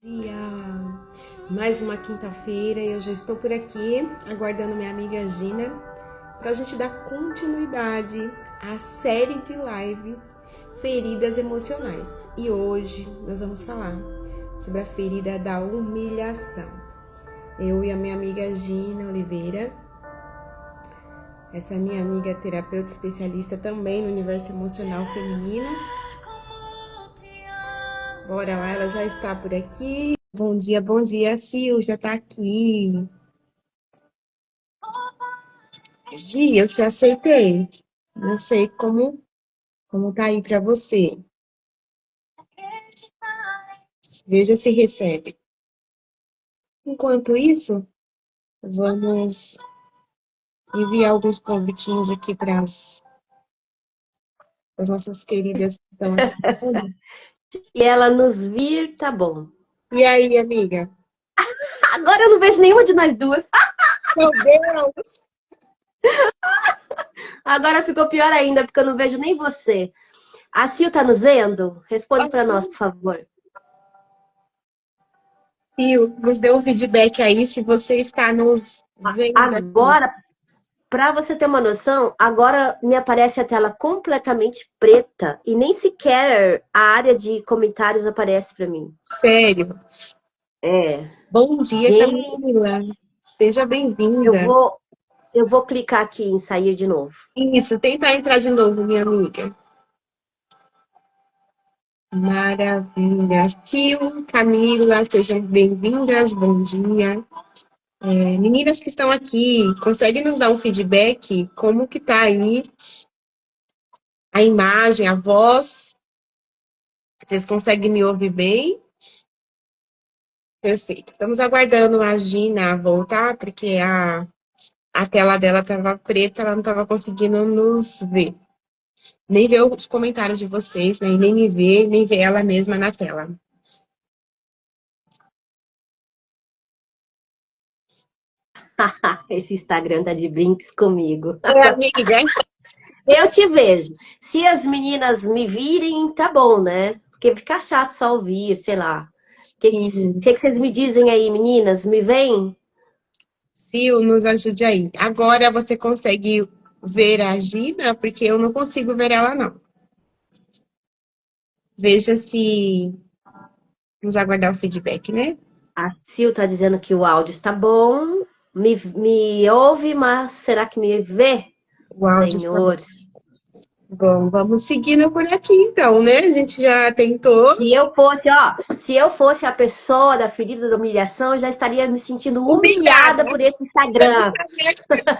Dia. Mais uma quinta-feira e eu já estou por aqui aguardando minha amiga Gina para a gente dar continuidade à série de lives Feridas Emocionais. E hoje nós vamos falar sobre a ferida da humilhação. Eu e a minha amiga Gina Oliveira, essa minha amiga terapeuta especialista também no universo emocional feminino. Bora lá, ela já está por aqui. Bom dia, Sil, já tá aqui. Gi, eu te aceitei. Não sei como tá aí para você. Veja se recebe. Enquanto isso, vamos enviar alguns convitinhos aqui para as nossas queridas que estão aqui. Se ela nos vir, tá bom. E aí, amiga? Agora eu não vejo nenhuma de nós duas. Meu Deus! Agora ficou pior ainda, porque eu não vejo nem você. A Sil tá nos vendo? Responde para nós, por favor. Sil, nos dê um feedback aí se você está nos vendo aqui. Agora, para você ter uma noção, agora me aparece a tela completamente preta e nem sequer a área de comentários aparece para mim. Sério. É. Bom dia, Gente, Camila. Seja eu bem-vinda. vou, eu vou clicar aqui em sair de novo. Isso, tenta entrar de novo, minha amiga. Maravilha. Sil, Camila, sejam bem-vindas, bom dia. Meninas que estão aqui, conseguem nos dar um feedback? Como que tá aí a imagem, a voz? Vocês conseguem me ouvir bem? Perfeito. Estamos aguardando a Gina voltar, porque a tela dela estava preta, ela não estava conseguindo nos ver. Nem ver os comentários de vocês, né? E nem me ver, nem ver ela mesma na tela. Esse Instagram tá de brinks comigo. Amiga. Eu te vejo. Se as meninas me virem, tá bom, né? Porque fica chato só ouvir, sei lá. O Sim. que vocês me dizem aí, meninas? Me veem? Sil, nos ajude aí. Agora você consegue ver a Gina, porque eu não consigo ver ela, não. Veja se vamos aguardar o feedback, né? A Sil tá dizendo que o áudio está bom. Me ouve, mas será que me vê? O áudio está bom. Senhores. Bom, vamos seguindo por aqui, então, né? A gente já tentou. Se eu fosse a pessoa da ferida da humilhação, eu já estaria me sentindo Humilhada, humilhada né? por esse Pelo Instagram. Instagram.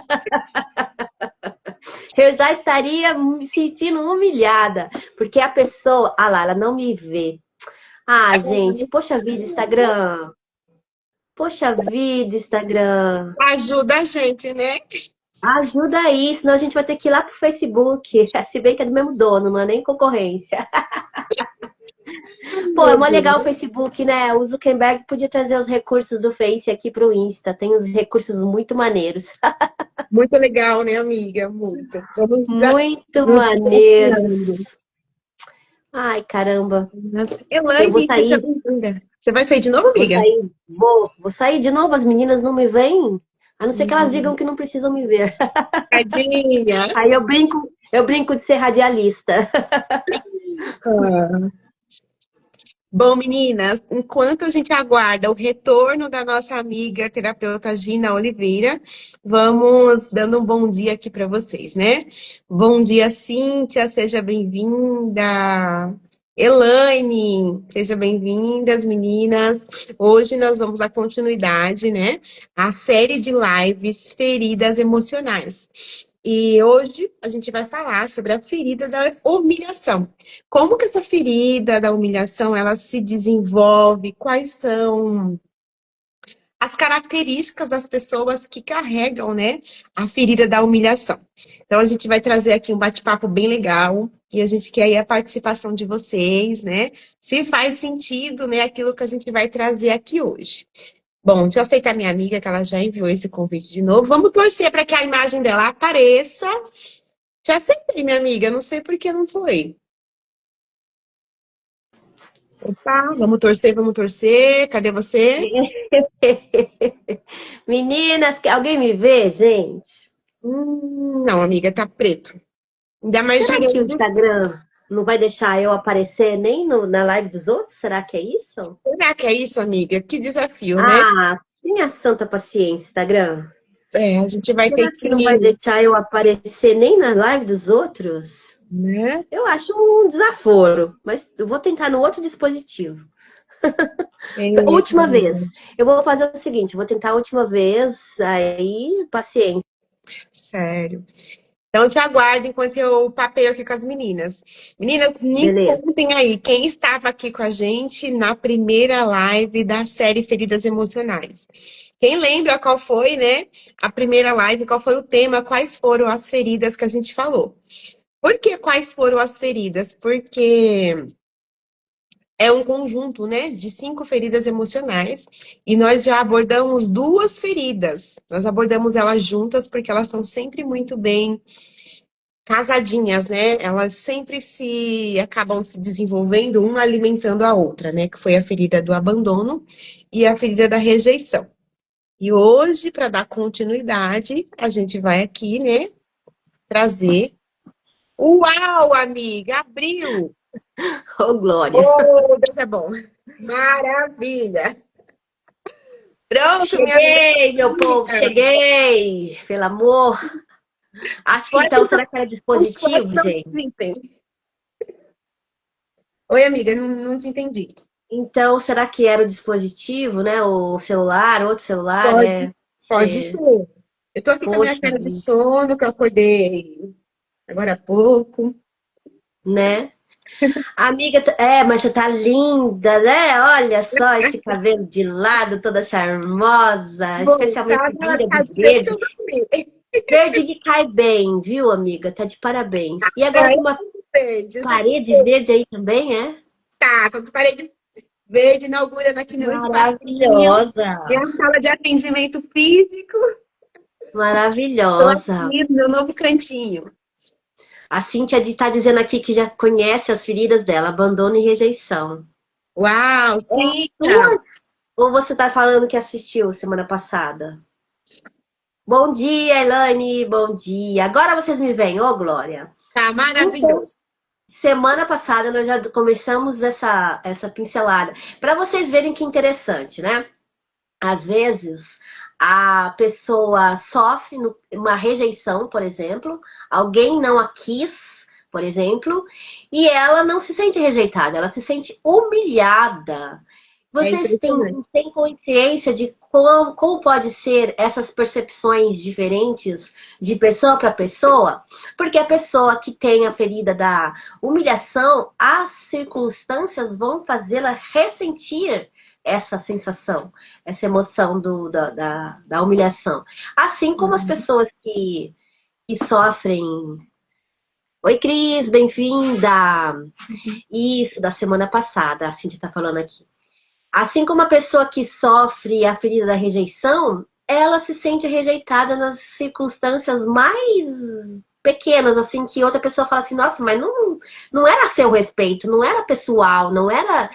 Eu já estaria me sentindo humilhada, porque a pessoa, ah lá, ela não me vê. Ah, gente, poxa vida, Instagram. Poxa vida, Instagram. Ajuda a gente, né? Ajuda aí, senão a gente vai ter que ir lá pro Facebook. Se bem que é do mesmo dono, não é nem concorrência. Ai, Pô, é meu mó legal o Deus. Facebook, né? O Zuckerberg podia trazer os recursos do Face aqui pro Insta. Tem uns recursos muito maneiros. Muito legal, né, amiga? Muito. Vamos Muito nos maneiros. desafiando. Ai, caramba. Eu vou Elaine, seja sair. bem-vinda. Você vai sair de novo, Vou amiga? sair, vou sair de novo, as meninas não me veem, a não ser que elas digam que não precisam me ver. Tadinha. Aí eu brinco de ser radialista. Ah. Bom, meninas, enquanto a gente aguarda o retorno da nossa amiga terapeuta Gina Oliveira, vamos dando um bom dia aqui para vocês, né? Bom dia, Cíntia, seja bem-vinda. Elaine, seja bem-vindas, meninas. Hoje nós vamos dar continuidade, né, à série de lives Feridas Emocionais. E hoje a gente vai falar sobre a ferida da humilhação. Como que essa ferida da humilhação ela se desenvolve? Quais são as características das pessoas que carregam, né, a ferida da humilhação? Então a gente vai trazer aqui um bate-papo bem legal e a gente quer aí a participação de vocês, né? Se faz sentido, né, aquilo que a gente vai trazer aqui hoje. Bom, deixa eu aceitar minha amiga, que ela já enviou esse convite de novo. Vamos torcer para que a imagem dela apareça. Já aceitei, minha amiga, não sei por que não foi. Opa, vamos torcer, vamos torcer. Cadê você? Meninas, alguém me vê, gente? Não, amiga, tá preto. Ainda mais Será que o girando. Instagram não vai deixar eu aparecer nem na live dos outros? Será que é isso? Será que é isso, amiga? Que desafio, né? Ah, tenha santa paciência, Instagram. É, a gente vai ter Será que não vai que, deixar eu aparecer nem na live dos outros? né? Eu acho um desaforo, mas eu vou tentar no outro dispositivo. É, Última vez. Eu vou fazer o seguinte, vou tentar a última vez, aí paciência. sério. Então, te aguardo enquanto eu papeio aqui com as meninas. Meninas, me Beleza. contem aí, quem estava aqui com a gente na primeira live da série Feridas Emocionais? Quem lembra qual foi, né, a primeira live, qual foi o tema, quais foram as feridas que a gente falou? Por que quais foram as feridas? Porque é um conjunto, né, de 5 feridas emocionais e nós já abordamos 2 feridas. Nós abordamos elas juntas porque elas estão sempre muito bem casadinhas, né? Elas sempre se acabam se desenvolvendo, uma alimentando a outra, né? Que foi a ferida do abandono e a ferida da rejeição. E hoje, para dar continuidade, a gente vai aqui, né, trazer. Uau, amiga, abriu! Ô, Glória. Oh, Deus é bom. Maravilha! Pronto, minha Cheguei, meu povo, amiga. cheguei. Pelo amor. Os Acho que fortes, então, será que era os fortes dispositivo, não gente? existem. Oi, amiga, não te entendi. Então, será que era o dispositivo, né? O celular, outro celular, Pode, é. pode É. ser. Eu tô aqui com a minha Poxa cara de vida, sono, que eu acordei agora há pouco. né? Amiga, mas você tá linda, né? Olha só esse cabelo de lado, toda charmosa, especialmente Voltada, vira tá de do jeito que verde. eu dormi. Verde que cai bem, viu, amiga? Tá de parabéns. E agora Ai, com uma verde, eu sou parede suspeita. verde aí também, é? Tá de parede verde, inaugurando aqui meu espacinho, Maravilhosa, minha sala de atendimento físico. Tô maravilhosa. aqui no meu novo cantinho. A Cíntia tá dizendo aqui que já conhece as feridas dela, abandono e rejeição. Uau, É as sim, suas? Ou você tá falando que assistiu semana passada? Bom dia, Elaine, bom dia. Agora vocês me veem, ô Glória. tá Então, maravilhoso. semana passada nós já começamos essa pincelada. Para vocês verem que interessante, né? Às vezes a pessoa sofre uma rejeição, por exemplo, alguém não a quis, por exemplo, e ela não se sente rejeitada, ela se sente humilhada. É Vocês impressionante. têm consciência de como pode ser essas percepções diferentes de pessoa para pessoa? Porque a pessoa que tem a ferida da humilhação, as circunstâncias vão fazê-la ressentir essa sensação, essa emoção da humilhação. Assim como as pessoas que sofrem. Oi, Cris, bem-vinda! Isso, da semana passada, a Cintia está falando aqui. Assim como a pessoa que sofre a ferida da rejeição, ela se sente rejeitada nas circunstâncias mais pequenas, assim, que outra pessoa fala assim, nossa, mas não era a seu respeito, não era pessoal, não era,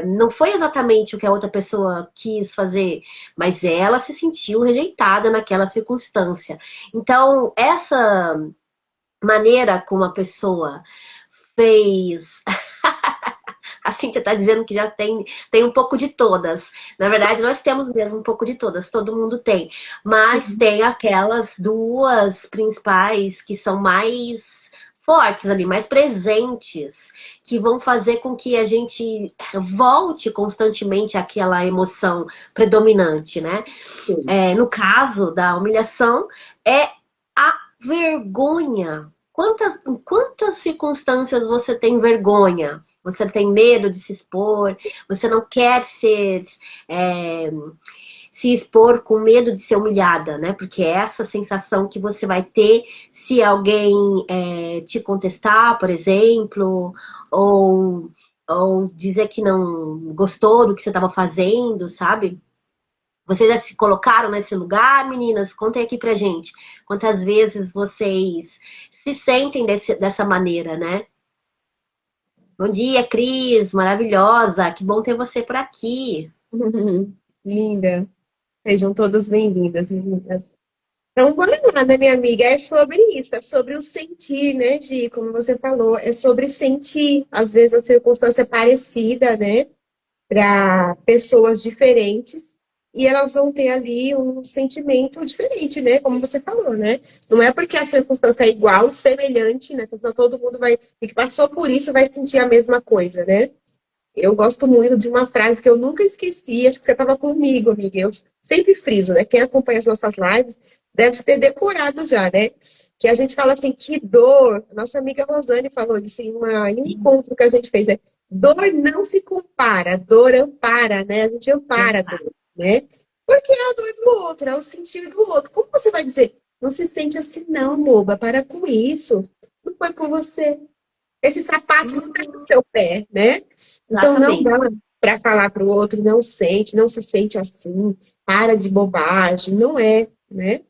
não foi exatamente o que a outra pessoa quis fazer, mas ela se sentiu rejeitada naquela circunstância. Então, essa maneira como a pessoa fez. A Cíntia está dizendo que já tem um pouco de todas. Na verdade, nós temos mesmo um pouco de todas, todo mundo tem. Mas tem aquelas duas principais que são mais fortes ali, mais presentes, que vão fazer com que a gente volte constantemente àquela emoção predominante, né? No caso da humilhação, é a vergonha. Em quantas circunstâncias você tem vergonha? Você tem medo de se expor, você não quer se expor com medo de ser humilhada, né? Porque é essa sensação que você vai ter se alguém te contestar, por exemplo, ou dizer que não gostou do que você estava fazendo, sabe? Vocês já se colocaram nesse lugar, meninas? Contem aqui pra gente. Quantas vezes vocês se sentem dessa maneira, né? Bom dia, Cris, maravilhosa. Que bom ter você por aqui. Linda. Sejam todas bem-vindas, meninas. Então, bora lá, né, minha amiga? É sobre isso, é sobre o sentir, né, Gi? Como você falou, é sobre sentir. Às vezes a circunstância é parecida, né, para pessoas diferentes, e elas vão ter ali um sentimento diferente, né? Como você falou, né? Não é porque a circunstância é igual, semelhante, né? Senão todo mundo vai, e que passou por isso, vai sentir a mesma coisa, né? Eu gosto muito de uma frase que eu nunca esqueci, acho que você estava comigo, amiga. Eu sempre friso, né? Quem acompanha as nossas lives deve ter decorado já, né? Que a gente fala assim, que dor. Nossa amiga Rosane falou isso em um encontro que a gente fez, né? Dor não se compara, dor ampara, né? A gente ampara a dor, né? Porque é a dor do outro, é o sentir do outro. Como você vai dizer, não se sente assim, não, boba, para com isso. Não foi com você. Esse sapato não está no seu pé, né? Então não Exatamente. dá para falar para o outro, não sente, não se sente assim, para de bobagem, não é, né?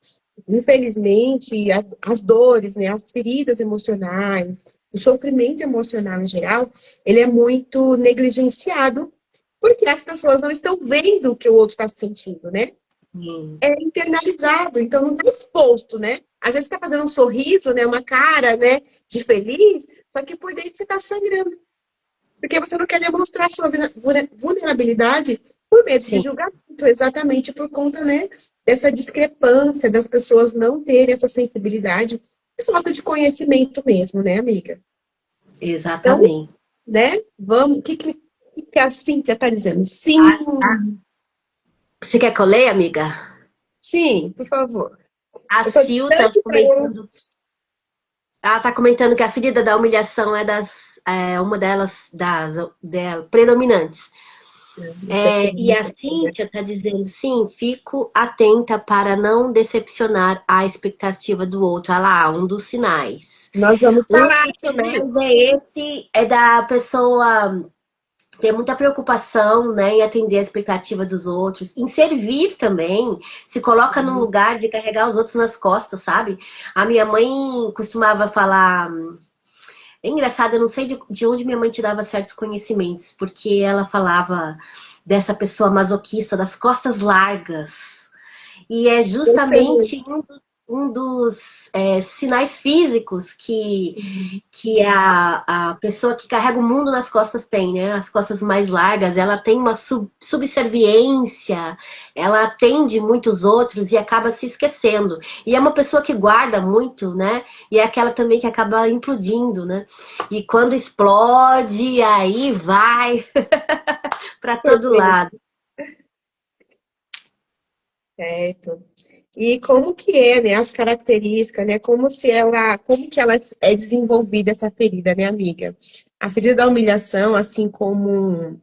Infelizmente, as dores, né, as feridas emocionais, o sofrimento emocional em geral, ele é muito negligenciado, porque as pessoas não estão vendo o que o outro está sentindo, né? Sim. É internalizado, então não está exposto, né? Às vezes está fazendo um sorriso, né, uma cara, né, de feliz, só que por dentro você está sangrando. Porque você não quer demonstrar sua vulnerabilidade por medo de Sim, julgamento, exatamente por conta, né, dessa discrepância das pessoas não terem essa sensibilidade e falta de conhecimento mesmo, né, amiga? Então, exatamente. né, vamos, o que a Cíntia está dizendo? A, Sim, a- Você quer que eu leia, amiga? sim, por favor. A Eu estou Sil tá distante para eu. comentando. Ela tá comentando que a ferida da humilhação uma dela, predominantes. E a Cíntia está dizendo, sim, fico atenta para não decepcionar a expectativa do outro. Olha lá, um dos sinais. Nós vamos Um falar dos sobre sinais isso. é da pessoa ter muita preocupação, né, em atender a expectativa dos outros, em servir também, se coloca num lugar de carregar os outros nas costas, sabe? A minha mãe costumava falar. É engraçado, eu não sei de onde minha mãe tirava certos conhecimentos, porque ela falava dessa pessoa masoquista das costas largas. E é justamente um dos sinais físicos que a pessoa que carrega o mundo nas costas tem, né? As costas mais largas, ela tem uma subserviência, ela atende muitos outros e acaba se esquecendo. E é uma pessoa que guarda muito, né? E é aquela também que acaba implodindo, né? E quando explode, aí vai para todo lado. Certo. E como que é, né, as características, né, como que ela é desenvolvida essa ferida, né, amiga? A ferida da humilhação, assim como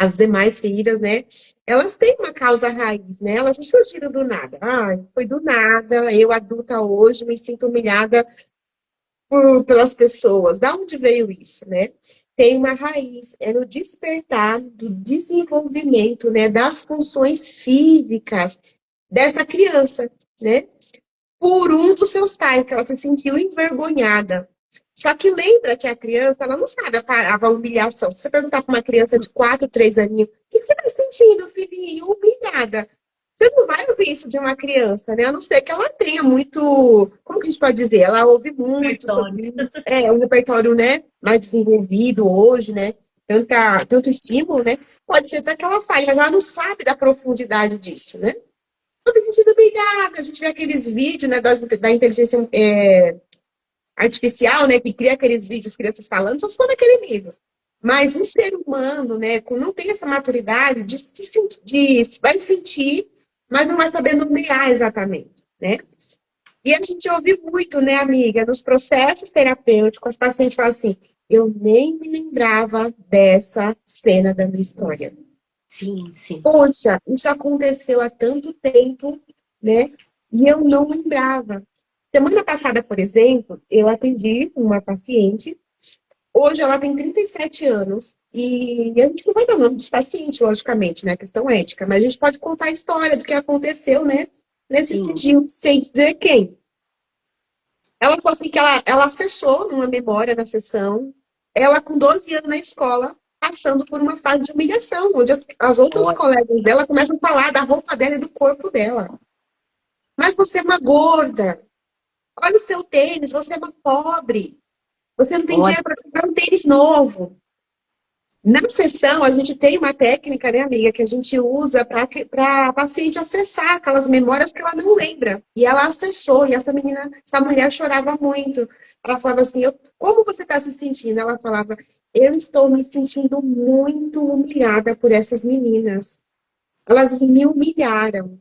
as demais feridas, né, elas têm uma causa raiz, né? Elas não surgiram do nada. Ah, foi do nada, eu adulta hoje me sinto humilhada pelas pessoas. Da onde veio isso, né? Tem uma raiz, é no despertar do desenvolvimento, né, das funções físicas dessa criança, né? Por um dos seus pais, que ela se sentiu envergonhada. Só que lembra que a criança, ela não sabe a palavra humilhação. Se você perguntar para uma criança de 4, 3 aninhos, o que você está sentindo, filhinho? Humilhada. Você não vai ouvir isso de uma criança, né? A não ser que ela tenha muito, como que a gente pode dizer? Ela ouve muito sobre isso. É um repertório, né, mais desenvolvido hoje, né? Tanto estímulo, né? Pode ser até que ela fale, mas ela não sabe da profundidade disso, né? Todo sentido obrigada. A gente vê aqueles vídeos, né, da inteligência artificial, né, que cria aqueles vídeos, crianças falando, só se for naquele nível. Mas um ser humano, né, não tem essa maturidade vai sentir, mas não vai saber nomear exatamente, né? E a gente ouve muito, né, amiga, nos processos terapêuticos, as pacientes falam assim, eu nem me lembrava dessa cena da minha história. Sim, sim. Poxa, isso aconteceu há tanto tempo, né? E eu não lembrava. Semana passada, por exemplo, eu atendi uma paciente. Hoje ela tem 37 anos. E a gente não vai dar o nome dos pacientes, logicamente, né? Questão ética. Mas a gente pode contar a história do que aconteceu, né? Nesse Sim. sigilo, sem dizer quem. Ela falou assim que ela acessou numa memória da sessão. ela com 12 anos na escola, passando por uma fase de humilhação, onde as outras Olha, colegas dela começam a falar da roupa dela e do corpo dela. Mas você é uma gorda. Olha o seu tênis, você é uma pobre. Você não tem olha, dinheiro para comprar um tênis novo. Na sessão, a gente tem uma técnica, né, amiga, que a gente usa para a paciente acessar aquelas memórias que ela não lembra. E ela acessou, e essa menina, essa mulher chorava muito. Ela falava assim, como você está se sentindo? Ela falava, eu estou me sentindo muito humilhada por essas meninas. Elas me humilharam.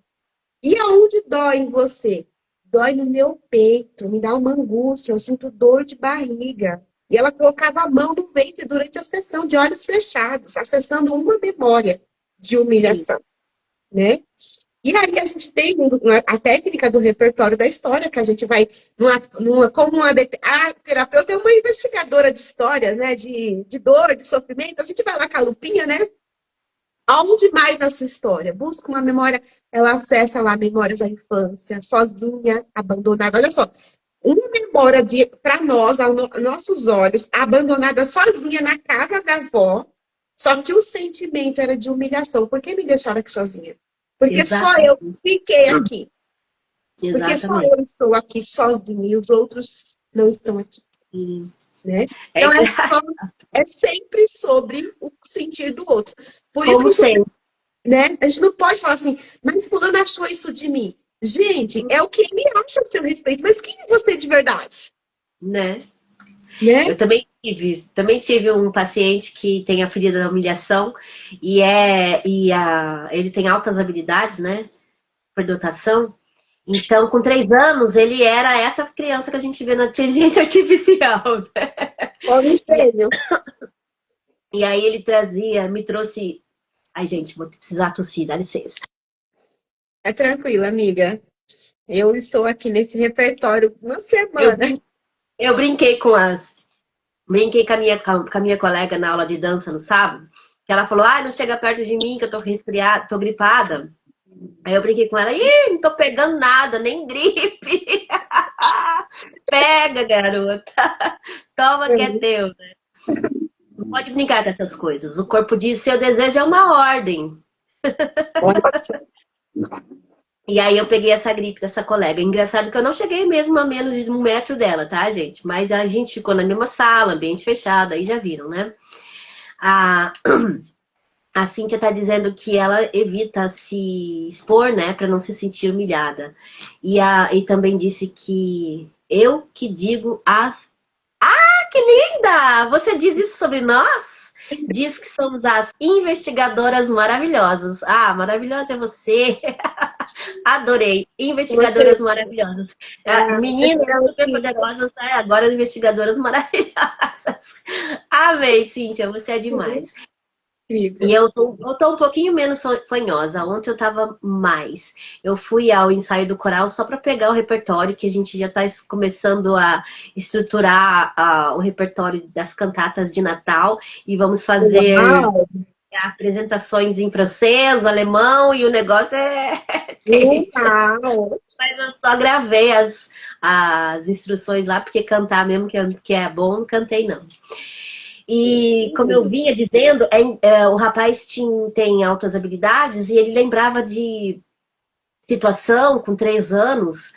E aonde dói em você? Dói no meu peito, me dá uma angústia, eu sinto dor de barriga. E ela colocava a mão no ventre durante a sessão, de olhos fechados, acessando uma memória de sim, humilhação, né? E aí a gente tem a técnica do repertório da história, que a gente vai, a terapeuta é uma investigadora de histórias, né? De dor, de sofrimento, a gente vai lá com a lupinha, né? Aonde mais na sua história? Busca uma memória, ela acessa lá memórias da infância, sozinha, abandonada. Olha só, uma memória de, para nós, aos nossos olhos, abandonada sozinha na casa da avó, só que o sentimento era de humilhação. Por que me deixaram aqui sozinha? Porque só eu exatamente, fiquei aqui. Porque só exatamente. eu estou aqui sozinha e os outros não estão aqui, Sim. né? É Então, engraçado, é sempre sobre o sentir do outro. Por isso que como a gente, sempre, né? A gente não pode falar assim, mas fulano achou isso de mim. Gente, é o que ele acha a seu respeito, mas quem é você de verdade? né? Né? Eu também tive um paciente que tem a ferida da humilhação ele tem altas habilidades, né? Superdotação. Então, com 3 anos, ele era essa criança que a gente vê na inteligência artificial. Né? Ó, um E, espelho. e aí me trouxe. Ai, gente, vou precisar tossir, dá licença. É tranquilo, amiga. Eu estou aqui nesse repertório uma Eu, semana. brin... eu brinquei com a minha colega na aula de dança no sábado, que ela falou: não chega perto de mim, que eu tô resfriada, tô gripada. Aí eu brinquei com ela, não tô pegando nada, nem gripe. Pega, garota. Toma que é teu. Não pode brincar com essas coisas. O corpo diz, seu desejo é uma ordem. Olha só. E aí eu peguei essa gripe dessa colega. Engraçado que eu não cheguei mesmo a menos de 1 metro dela, tá, gente? Mas a gente ficou na mesma sala, ambiente fechado, aí já viram, né? A, a Cíntia tá dizendo que ela evita se expor, né, para não se sentir humilhada. E também disse que eu que digo as. Ah, que linda! Você diz isso sobre nós? Diz que somos as investigadoras maravilhosas. Ah, maravilhosa é você. Adorei. Você, Investigadoras maravilhosas. Meninas é super assim, poderosas, agora investigadoras maravilhosas. Amei, Cíntia, você é demais. E incrível. eu tô um pouquinho menos fanhosa. Ontem eu tava mais. Eu fui ao ensaio do coral só para pegar o repertório, que a gente já está começando a estruturar o repertório das cantatas de Natal. E vamos fazer Uau! apresentações em francês, alemão, e o negócio é tenso. Uau! Mas eu só gravei as instruções lá, porque cantar mesmo que é bom, não cantei não. E como eu vinha dizendo, o rapaz tem altas habilidades e ele lembrava de situação com 3 anos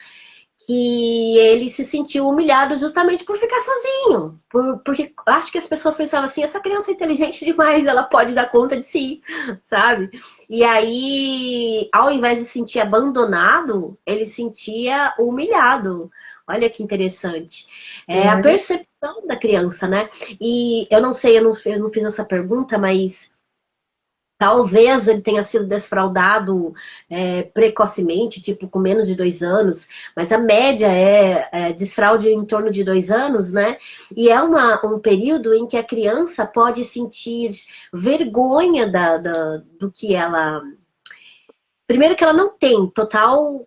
que ele se sentiu humilhado justamente por ficar sozinho. Porque acho que as pessoas pensavam assim, essa criança é inteligente demais, ela pode dar conta de si, sabe? E aí, ao invés de sentir abandonado, ele sentia humilhado. Olha que interessante. É a Olha, percepção da criança, né? E eu não sei, eu não fiz essa pergunta, mas talvez ele tenha sido desfraudado precocemente, tipo com menos de 2 anos, mas a média é desfraude em torno de 2 anos, né? E é um período em que a criança pode sentir vergonha do que ela. Primeiro que ela não tem total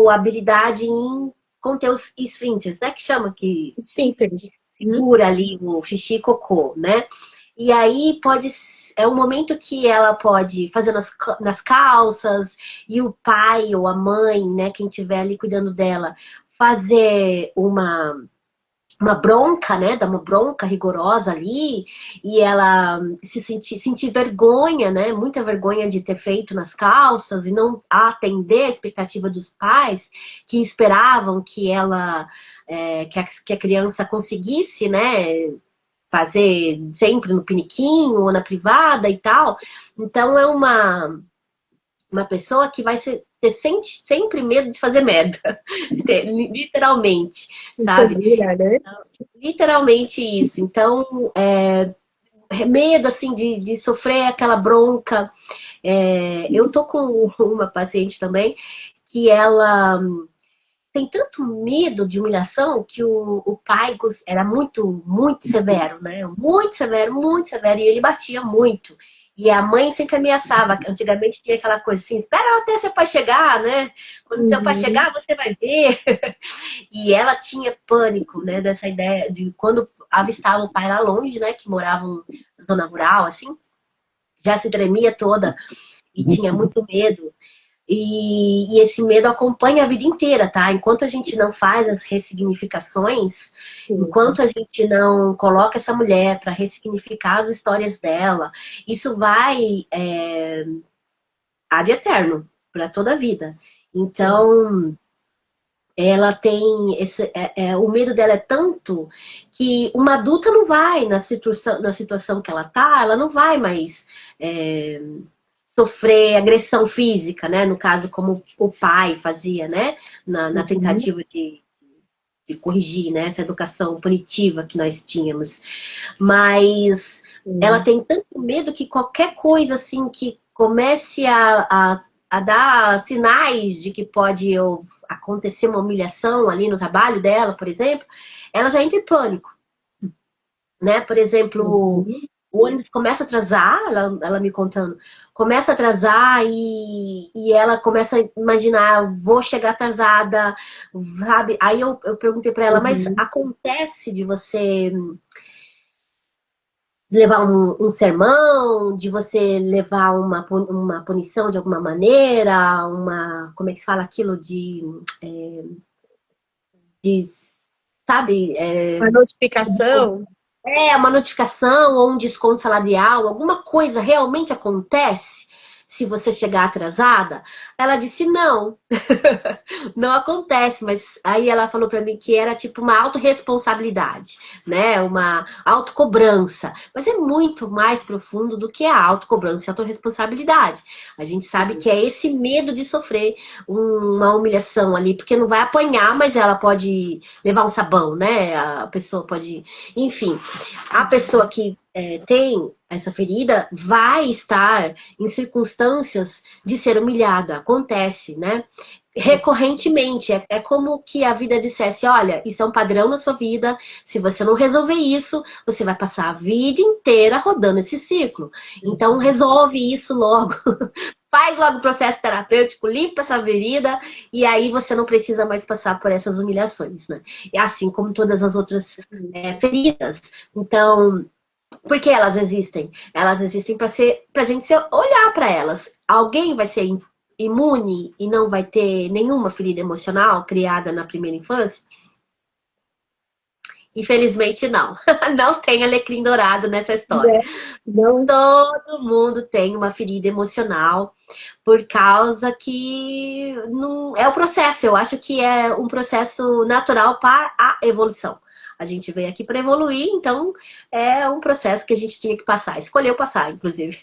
habilidade em conter os esfíncteres, né? Que chama que esfínteres. segura ali o xixi e cocô, né? E aí é um momento que ela pode fazer nas calças e o pai ou a mãe, né, quem estiver ali cuidando dela, fazer uma bronca, né? Dá uma bronca rigorosa ali, e ela sentir vergonha, né? Muita vergonha de ter feito nas calças e não atender a expectativa dos pais que esperavam que ela, que a criança conseguisse, né? Fazer sempre no piniquinho ou na privada e tal. Então é uma pessoa que vai ter sempre medo de fazer merda, literalmente, sabe? Insegura, né? Literalmente isso. Então, medo, assim, de sofrer aquela bronca. Eu tô com uma paciente também que ela tem tanto medo de humilhação que o pai era muito, muito severo, né? Muito severo, e ele batia muito. E a mãe sempre ameaçava. Antigamente tinha aquela coisa assim, espera até seu pai chegar, né? Quando seu pai Uhum. chegar, você vai ver. E ela tinha pânico, né, dessa ideia de quando avistava o pai lá longe, né, que moravam na zona rural, assim, já se tremia toda e tinha muito medo. E esse medo acompanha a vida inteira, tá? Enquanto a gente não faz as ressignificações, Sim. enquanto a gente não coloca essa mulher para ressignificar as histórias dela, isso vai ad eterno, para toda a vida. Sim. Então, ela tem o medo dela é tanto que uma adulta não vai na situação que ela tá, ela não vai mais é, sofrer agressão física, né? No caso, como o pai fazia, né? Na Uhum. tentativa de corrigir, né? Essa educação punitiva que nós tínhamos. Mas ela Sim. tem tanto medo que qualquer coisa assim que comece a dar sinais de que pode acontecer uma humilhação ali no trabalho dela, por exemplo, ela já entra em pânico, né? Por exemplo, Uhum. o ônibus começa a atrasar, ela me contando, começa a atrasar e ela começa a imaginar, vou chegar atrasada, sabe? Aí eu perguntei para ela, mas Uhum. acontece de você levar um sermão, de você levar uma punição de alguma maneira, como é que se fala aquilo de sabe, A notificação. uma notificação ou um desconto salarial, alguma coisa realmente acontece se você chegar atrasada? Ela disse não, não acontece, mas aí ela falou para mim que era tipo uma autorresponsabilidade, né? Uma autocobrança. Mas é muito mais profundo do que a autocobrança e a autorresponsabilidade. A gente sabe Sim. que é esse medo de sofrer uma humilhação ali, porque não vai apanhar, mas ela pode levar um sabão, né? A pessoa pode. Enfim, a pessoa que tem essa ferida vai estar em circunstâncias de ser humilhada. Acontece, né? Recorrentemente. É como que a vida dissesse: olha, isso é um padrão na sua vida. Se você não resolver isso, você vai passar a vida inteira rodando esse ciclo. Então, resolve isso logo. Faz logo o processo terapêutico, limpa essa ferida e aí você não precisa mais passar por essas humilhações, né? E assim como todas as outras feridas. Então, por que elas existem? Elas existem para a gente olhar para elas. Alguém vai ser imune e não vai ter nenhuma ferida emocional criada na primeira infância? Infelizmente, não. Não tem alecrim dourado nessa história. Né? Não. Todo mundo tem uma ferida emocional por causa que não é o processo. Eu acho que é um processo natural para a evolução. A gente veio aqui para evoluir, então é um processo que a gente tinha que passar. Escolheu passar, inclusive.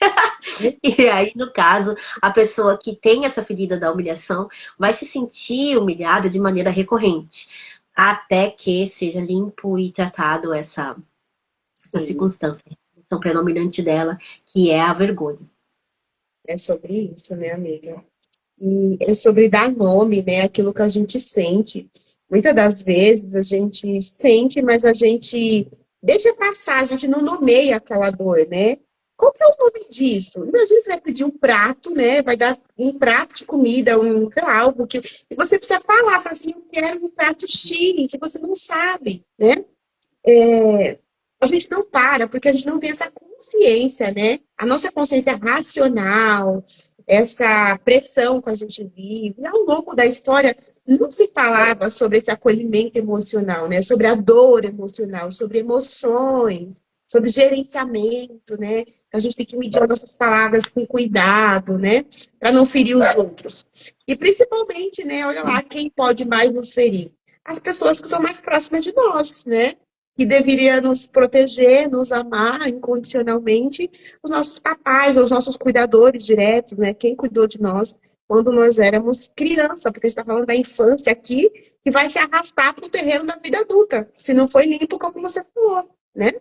E aí, no caso, a pessoa que tem essa ferida da humilhação vai se sentir humilhada de maneira recorrente, até que seja limpo e tratado essa Sim. circunstância, a emoção predominante dela, que é a vergonha. É sobre isso, né, amiga? E é sobre dar nome, né? Aquilo que a gente sente. Muitas das vezes a gente sente, mas a gente deixa passar, a gente não nomeia aquela dor, né? Qual que é o nome disso? Imagina você vai pedir um prato, né? Vai dar um prato de comida, sei lá, algo que. E você precisa falar, fala assim, eu quero um prato X, e você não sabe, né? A gente não para, porque a gente não tem essa consciência, né? A nossa consciência racional, essa pressão que a gente vive. E ao longo da história, não se falava sobre esse acolhimento emocional, né? Sobre a dor emocional, sobre emoções, sobre gerenciamento, né? A gente tem que medir as nossas palavras com cuidado, né? Para não ferir os outros. E principalmente, né? Olha lá, quem pode mais nos ferir? As pessoas que estão mais próximas de nós, né? Que deveria nos proteger, nos amar incondicionalmente, os nossos papais, os nossos cuidadores diretos, né? Quem cuidou de nós quando nós éramos criança, porque a gente está falando da infância aqui, que vai se arrastar para o terreno da vida adulta, se não foi limpo, como você falou, né?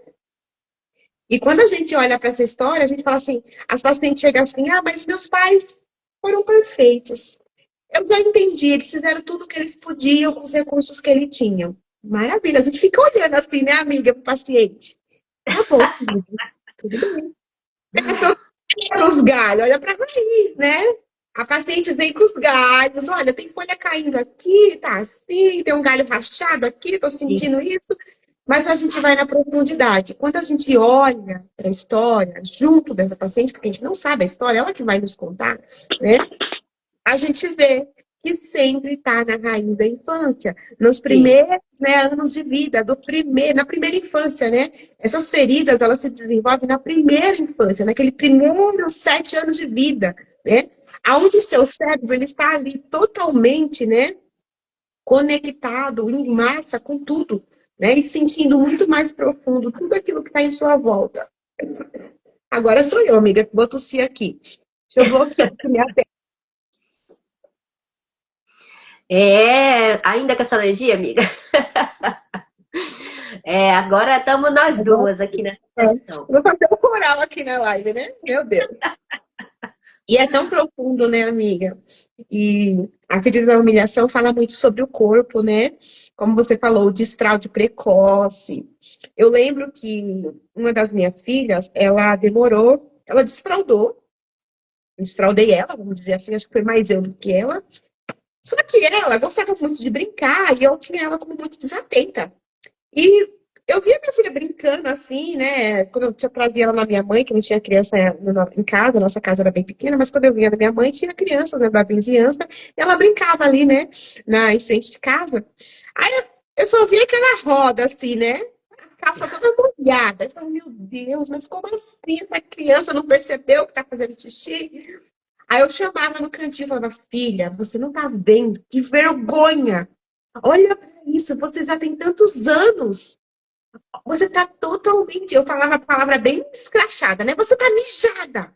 E quando a gente olha para essa história, a gente fala assim, as pacientes chegam assim, ah, mas meus pais foram perfeitos. Eu já entendi, eles fizeram tudo o que eles podiam com os recursos que eles tinham. Maravilha, a gente fica olhando assim, né, amiga, pro paciente. Tá bom, tudo bem. Os galhos, olha para a raiz, né? A paciente vem com os galhos, olha, tem folha caindo aqui, tá assim, tem um galho rachado aqui, tô sentindo isso. Mas a gente vai na profundidade. Quando a gente olha para a história, junto dessa paciente, porque a gente não sabe a história, ela que vai nos contar, né? A gente vê que sempre está na raiz da infância, nos primeiros, né, anos de vida, na primeira infância, né? Essas feridas, elas se desenvolvem na primeira infância, naquele primeiros 7 anos de vida, né? Onde o seu cérebro ele está ali totalmente, né, conectado em massa com tudo, né? E sentindo muito mais profundo tudo aquilo que está em sua volta. Agora sou eu, amiga, que vou tossir aqui. Deixa eu bloquear aqui minha tela. Ainda com essa alergia, amiga? Agora estamos nós duas aqui nessa questão. Vou fazer um coral aqui na live, né? Meu Deus. E é tão profundo, né, amiga? E a ferida da humilhação fala muito sobre o corpo, né? Como você falou, o desfraude precoce. Eu lembro que uma das minhas filhas, ela desfraudou. Desfraudei ela, vamos dizer assim, acho que foi mais eu do que ela. Só que ela gostava muito de brincar e eu tinha ela como muito desatenta. E eu via minha filha brincando assim, né? Quando eu trazia ela na minha mãe, que não tinha criança em casa, nossa casa era bem pequena, mas quando eu vinha da minha mãe, tinha crianças, né, da vizinhança, e ela brincava ali, né, em frente de casa. Aí eu só via aquela roda assim, né? A calça toda molhada. Eu falei, meu Deus, mas como assim? Essa criança não percebeu que tá fazendo xixi? Aí eu chamava no cantinho e falava, filha, você não tá vendo? Que vergonha! Olha para isso, você já tem tantos anos. Você tá totalmente. Eu falava a palavra bem escrachada, né? Você tá mijada.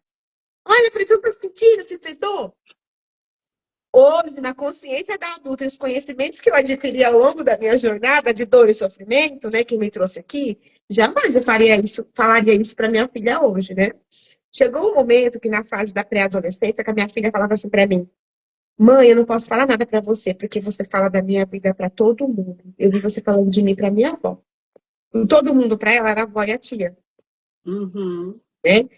Olha, por exemplo, sentir esse fedor. Hoje, na consciência da adulta e os conhecimentos que eu adquiri ao longo da minha jornada de dor e sofrimento, né, que me trouxe aqui, jamais eu falaria isso para minha filha hoje, né? Chegou um momento que na fase da pré-adolescência, que a minha filha falava assim para mim: mãe, eu não posso falar nada para você, porque você fala da minha vida para todo mundo. Eu vi você falando de mim para minha avó. Todo mundo para ela era a avó e a tia. Uhum. Né?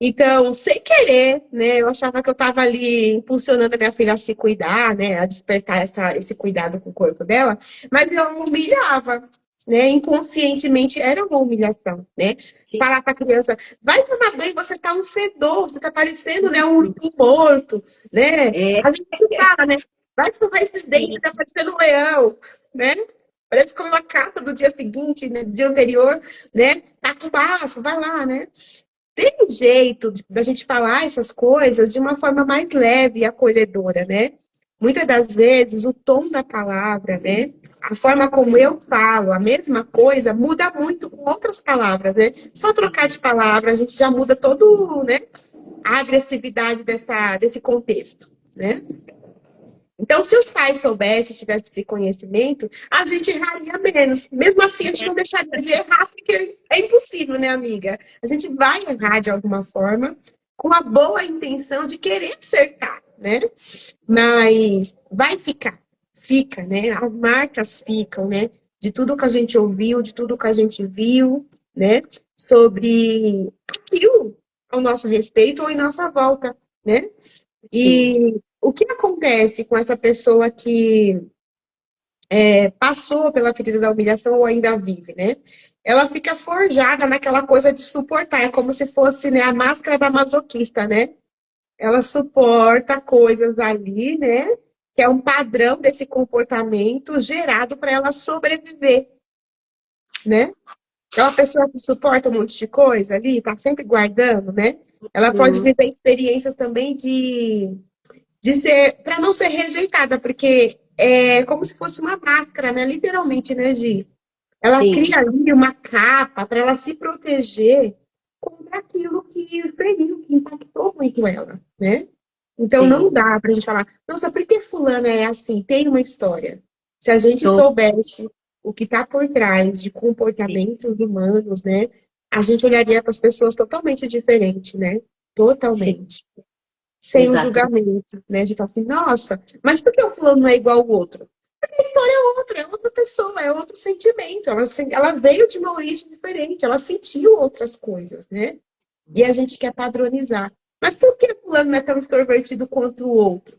Então, sem querer, né, eu achava que eu estava ali impulsionando a minha filha a se cuidar, né, a despertar esse cuidado com o corpo dela, mas eu humilhava, né, inconscientemente era uma humilhação, né? Sim. Falar para a criança, vai tomar banho, você tá um fedor, você tá parecendo, né, um urso morto, né? A gente fala, né, vai escovar esses dentes, tá parecendo um leão, né? Parece que comeu uma caça do dia seguinte, né, do dia anterior, né? Tá com bafo, vai lá, né? Tem um jeito da gente falar essas coisas de uma forma mais leve e acolhedora, né? Muitas das vezes, o tom da palavra, né? A forma como eu falo a mesma coisa muda muito com outras palavras, né? Só trocar de palavra, a gente já muda todo, né? A agressividade desse contexto, né? Então, se os pais soubessem, tivessem esse conhecimento, a gente erraria menos. Mesmo assim, a gente não deixaria de errar, porque é impossível, né, amiga? A gente vai errar de alguma forma, com a boa intenção de querer acertar, né? Mas vai fica, né? As marcas ficam, né? De tudo que a gente ouviu, de tudo que a gente viu, né? Sobre aquilo ao nosso respeito ou em nossa volta, né? E o que acontece com essa pessoa que passou pela ferida da humilhação ou ainda vive, né? Ela fica forjada naquela coisa de suportar, é como se fosse, né, a máscara da masoquista, né? ela suporta coisas ali, né? Que é um padrão desse comportamento gerado para ela sobreviver, né? É uma pessoa que suporta um monte de coisa ali, tá sempre guardando, né? Ela pode Hum, viver experiências também de ser, para não ser rejeitada, porque é como se fosse uma máscara, né? Literalmente, né, Gi? Ela cria sim, ali uma capa para ela se proteger contra aquilo que feriu, que impactou muito ela, né? Então não sim. dá para a gente falar, nossa, por que fulana é assim? Tem uma história. Se a gente Tô, soubesse o que está por trás de sim, comportamentos humanos, né? A gente olharia para as pessoas totalmente diferente, né? sim, Totalmente. Sem o exatamente. julgamento, né? De falar assim, nossa, mas por que o fulano não é igual ao outro? A história é outra pessoa, é outro sentimento. Ela veio de uma origem diferente, ela sentiu outras coisas, né? E a gente quer padronizar. Mas por que o fulano não é tão extrovertido quanto o outro?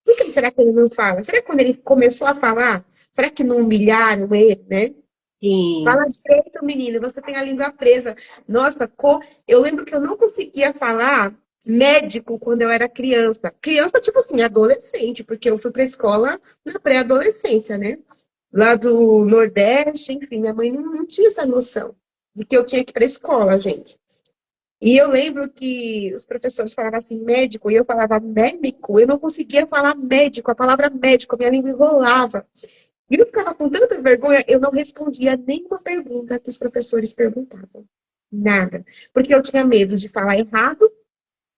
Por que será que ele não fala? Será que quando ele começou a falar, será que não humilharam ele, né? Sim, Fala direito, menino, você tem a língua presa. Nossa, eu lembro que eu não conseguia falar médico quando eu era criança. Criança, tipo assim, adolescente, porque eu fui para escola na pré-adolescência, né? Lá do Nordeste, enfim, minha mãe não tinha essa noção de que eu tinha que ir para escola, gente. E eu lembro que os professores falavam assim, médico, e eu falava médico, eu não conseguia falar médico, a palavra médico, a minha língua enrolava. E eu ficava com tanta vergonha, eu não respondia nenhuma pergunta que os professores perguntavam. Nada. Porque eu tinha medo de falar errado,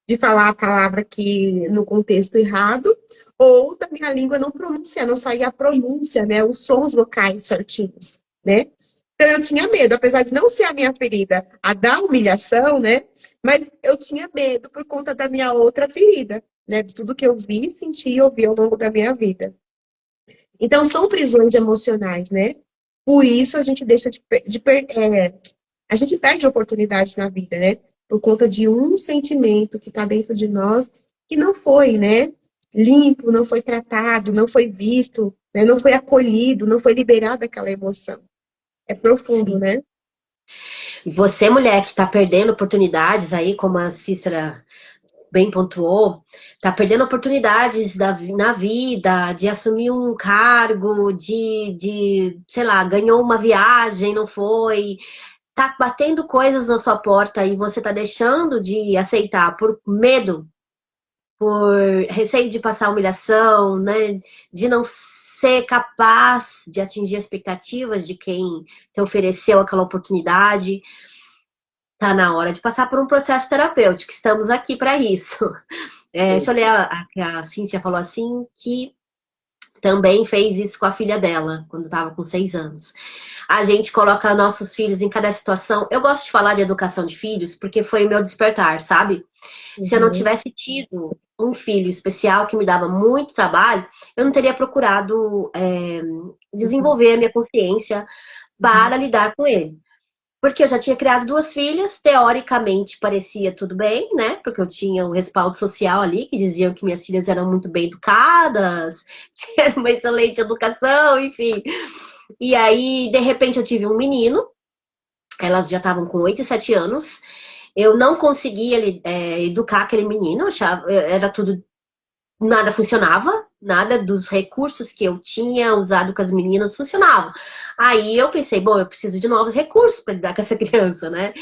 de falar a palavra que no contexto errado, ou da minha língua não pronunciar, não sair a pronúncia, né? Os sons vocais certinhos, né? Então eu tinha medo, apesar de não ser a minha ferida a da humilhação, né? Mas eu tinha medo por conta da minha outra ferida, né? De tudo que eu vi, senti e ouvi ao longo da minha vida. Então, são prisões emocionais, né? Por isso a gente deixa a gente perde oportunidades na vida, né? Por conta de um sentimento que está dentro de nós que não foi, né? Limpo, não foi tratado, não foi visto, né? Não foi acolhido, não foi liberada aquela emoção. É profundo, sim. né? E você, mulher, que está perdendo oportunidades aí, como a Cícera bem pontuou, está perdendo oportunidades na vida, de assumir um cargo, sei lá, ganhou uma viagem, não foi, tá batendo coisas na sua porta e você tá deixando de aceitar por medo, por receio de passar humilhação, né? De não ser capaz de atingir expectativas de quem te ofereceu aquela oportunidade. Tá na hora de passar por um processo terapêutico. Estamos aqui para isso. Deixa eu ler que a Cíntia falou assim, que também fez isso com a filha dela, quando estava com 6 anos. A gente coloca nossos filhos em cada situação. Eu gosto de falar de educação de filhos porque foi o meu despertar, sabe? Se eu não Uhum, tivesse tido um filho especial que me dava muito trabalho, eu não teria procurado uhum, desenvolver a minha consciência uhum. para lidar com ele. Porque eu já tinha criado 2 filhas, teoricamente parecia tudo bem, né? Porque eu tinha o respaldo social ali, que diziam que minhas filhas eram muito bem educadas, tinha uma excelente educação, enfim. E aí, de repente, eu tive um menino, elas já estavam com 8 e 7 anos. Eu não conseguia educar aquele menino, achava, era tudo, nada funcionava, nada dos recursos que eu tinha usado com as meninas funcionavam. Aí eu pensei, bom, eu preciso de novos recursos para lidar com essa criança, né?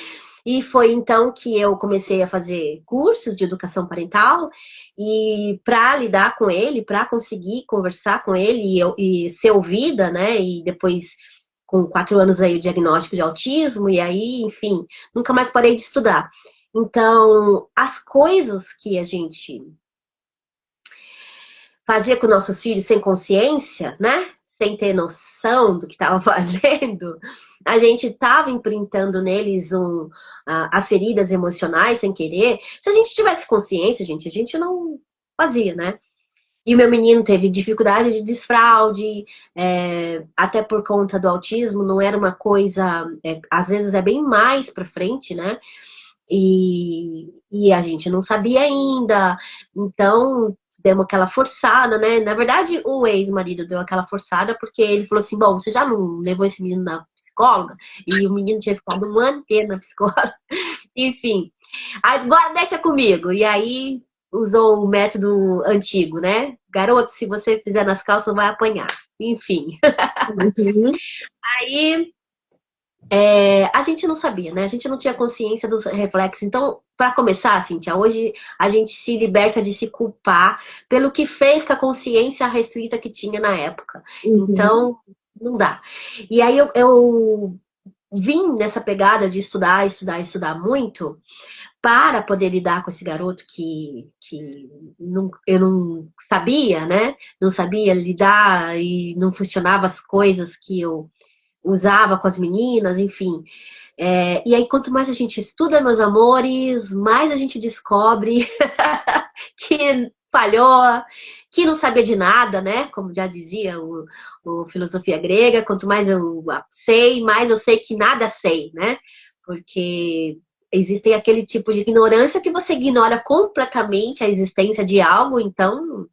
E foi então que eu comecei a fazer cursos de educação parental e para lidar com ele, para conseguir conversar com ele e ser ouvida, né? E depois com 4 anos aí o diagnóstico de autismo e aí, enfim, nunca mais parei de estudar. Então, as coisas que a gente fazia com nossos filhos sem consciência, né? Sem ter noção do que estava fazendo, a gente estava imprintando neles as feridas emocionais sem querer. Se a gente tivesse consciência, gente, a gente não fazia, né? E o meu menino teve dificuldade de desfraude, até por conta do autismo, não era uma coisa, às vezes é bem mais para frente, né? E a gente não sabia ainda, então demos aquela forçada, né? Na verdade, o ex-marido deu aquela forçada porque ele falou assim: bom, você já não levou esse menino na psicóloga? E o menino tinha ficado um ano inteiro na psicóloga, enfim. Agora deixa comigo. E aí usou o método antigo, né? Garoto, se você fizer nas calças, vai apanhar. Enfim. Uhum. Aí a gente não sabia, né? A gente não tinha consciência dos reflexos. Então, para começar, Cíntia, hoje a gente se liberta de se culpar pelo que fez com a consciência restrita que tinha na época. Uhum. Então, não dá. E aí eu vim nessa pegada de estudar, estudar, estudar muito para poder lidar com esse garoto que não, eu não sabia, né? Não sabia lidar e não funcionava as coisas que eu usava com as meninas, enfim. E aí, quanto mais a gente estuda, meus amores, mais a gente descobre que falhou, que não sabia de nada, né? Como já dizia o filosofia grega, quanto mais eu sei, mais eu sei que nada sei, né? Porque existem aquele tipo de ignorância que você ignora completamente a existência de algo, então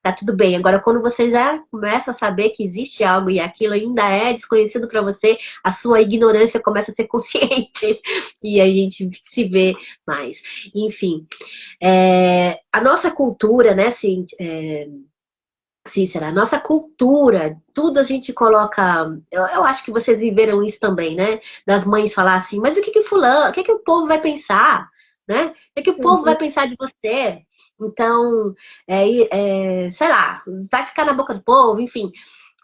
tá tudo bem. Agora, quando você já começa a saber que existe algo e aquilo ainda é desconhecido para você, a sua ignorância começa a ser consciente e a gente se vê mais. Enfim, a nossa cultura, né, Cícera, a nossa cultura, tudo a gente coloca. Eu acho que vocês viveram isso também, né? Das mães falar assim, mas o que que fulano, o que que o povo vai pensar? Né? O que que o povo vai Uhum. pensar de você? Então, sei lá, vai ficar na boca do povo, enfim.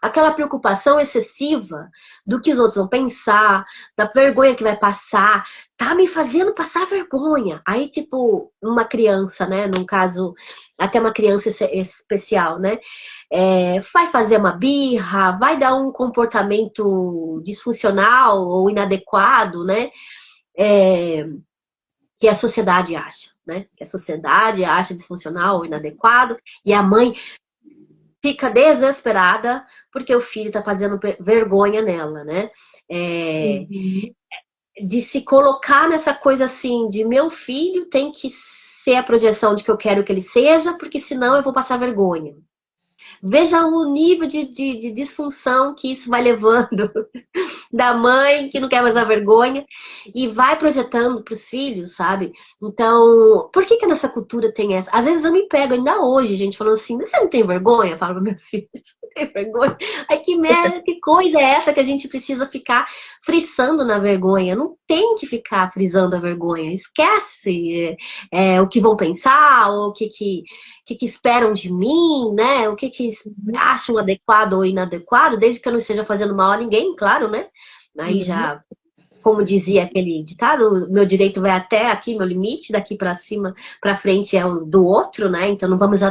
Aquela preocupação excessiva do que os outros vão pensar, da vergonha que vai passar, tá me fazendo passar vergonha. Aí, tipo, uma criança, né? Num caso, até uma criança especial, né? Vai fazer uma birra, vai dar um comportamento disfuncional ou inadequado, né? É, que a sociedade acha, né? Que a sociedade acha disfuncional ou inadequado, e a mãe fica desesperada porque o filho está fazendo vergonha nela, né? É, Uhum. de se colocar nessa coisa assim, de meu filho tem que ser a projeção de que eu quero que ele seja, porque senão eu vou passar vergonha. Veja o nível de disfunção que isso vai levando da mãe que não quer mais a vergonha e vai projetando para os filhos, sabe? Então, por que que a nossa cultura tem essa? Às vezes eu me pego ainda hoje, gente, falando assim, você não tem vergonha? Eu falo para meus filhos, não tem vergonha? Ai, que merda, que coisa é essa que a gente precisa ficar friçando na vergonha? Não tem que ficar frisando a vergonha, esquece o que vão pensar, ou o que esperam de mim, né? O que acham adequado ou inadequado, desde que eu não esteja fazendo mal a ninguém, claro, né? Aí Uhum. já, como dizia aquele ditado, meu direito vai até aqui, meu limite, daqui para cima, para frente é o do outro, né? Então não vamos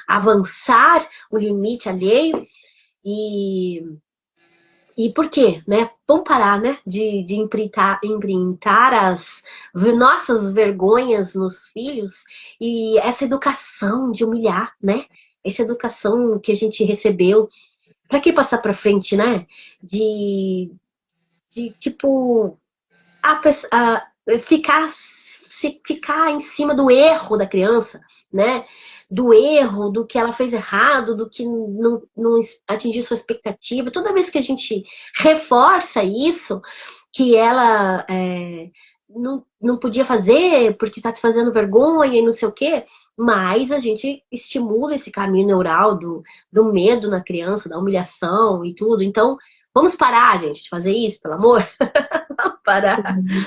avançar o limite alheio. E por quê, né? Vamos parar, né? De imprintar as nossas vergonhas nos filhos e essa educação de humilhar, né? Essa educação que a gente recebeu. Para que passar para frente, né? De tipo ficar em cima do erro da criança, né? Do erro, do que ela fez errado, do que não atingiu sua expectativa. Toda vez que a gente reforça isso, que ela não podia fazer porque está te fazendo vergonha e não sei o quê, mas a gente estimula esse caminho neural do medo na criança, da humilhação e tudo. Então, vamos parar, gente, de fazer isso, pelo amor? Vamos parar. Sim.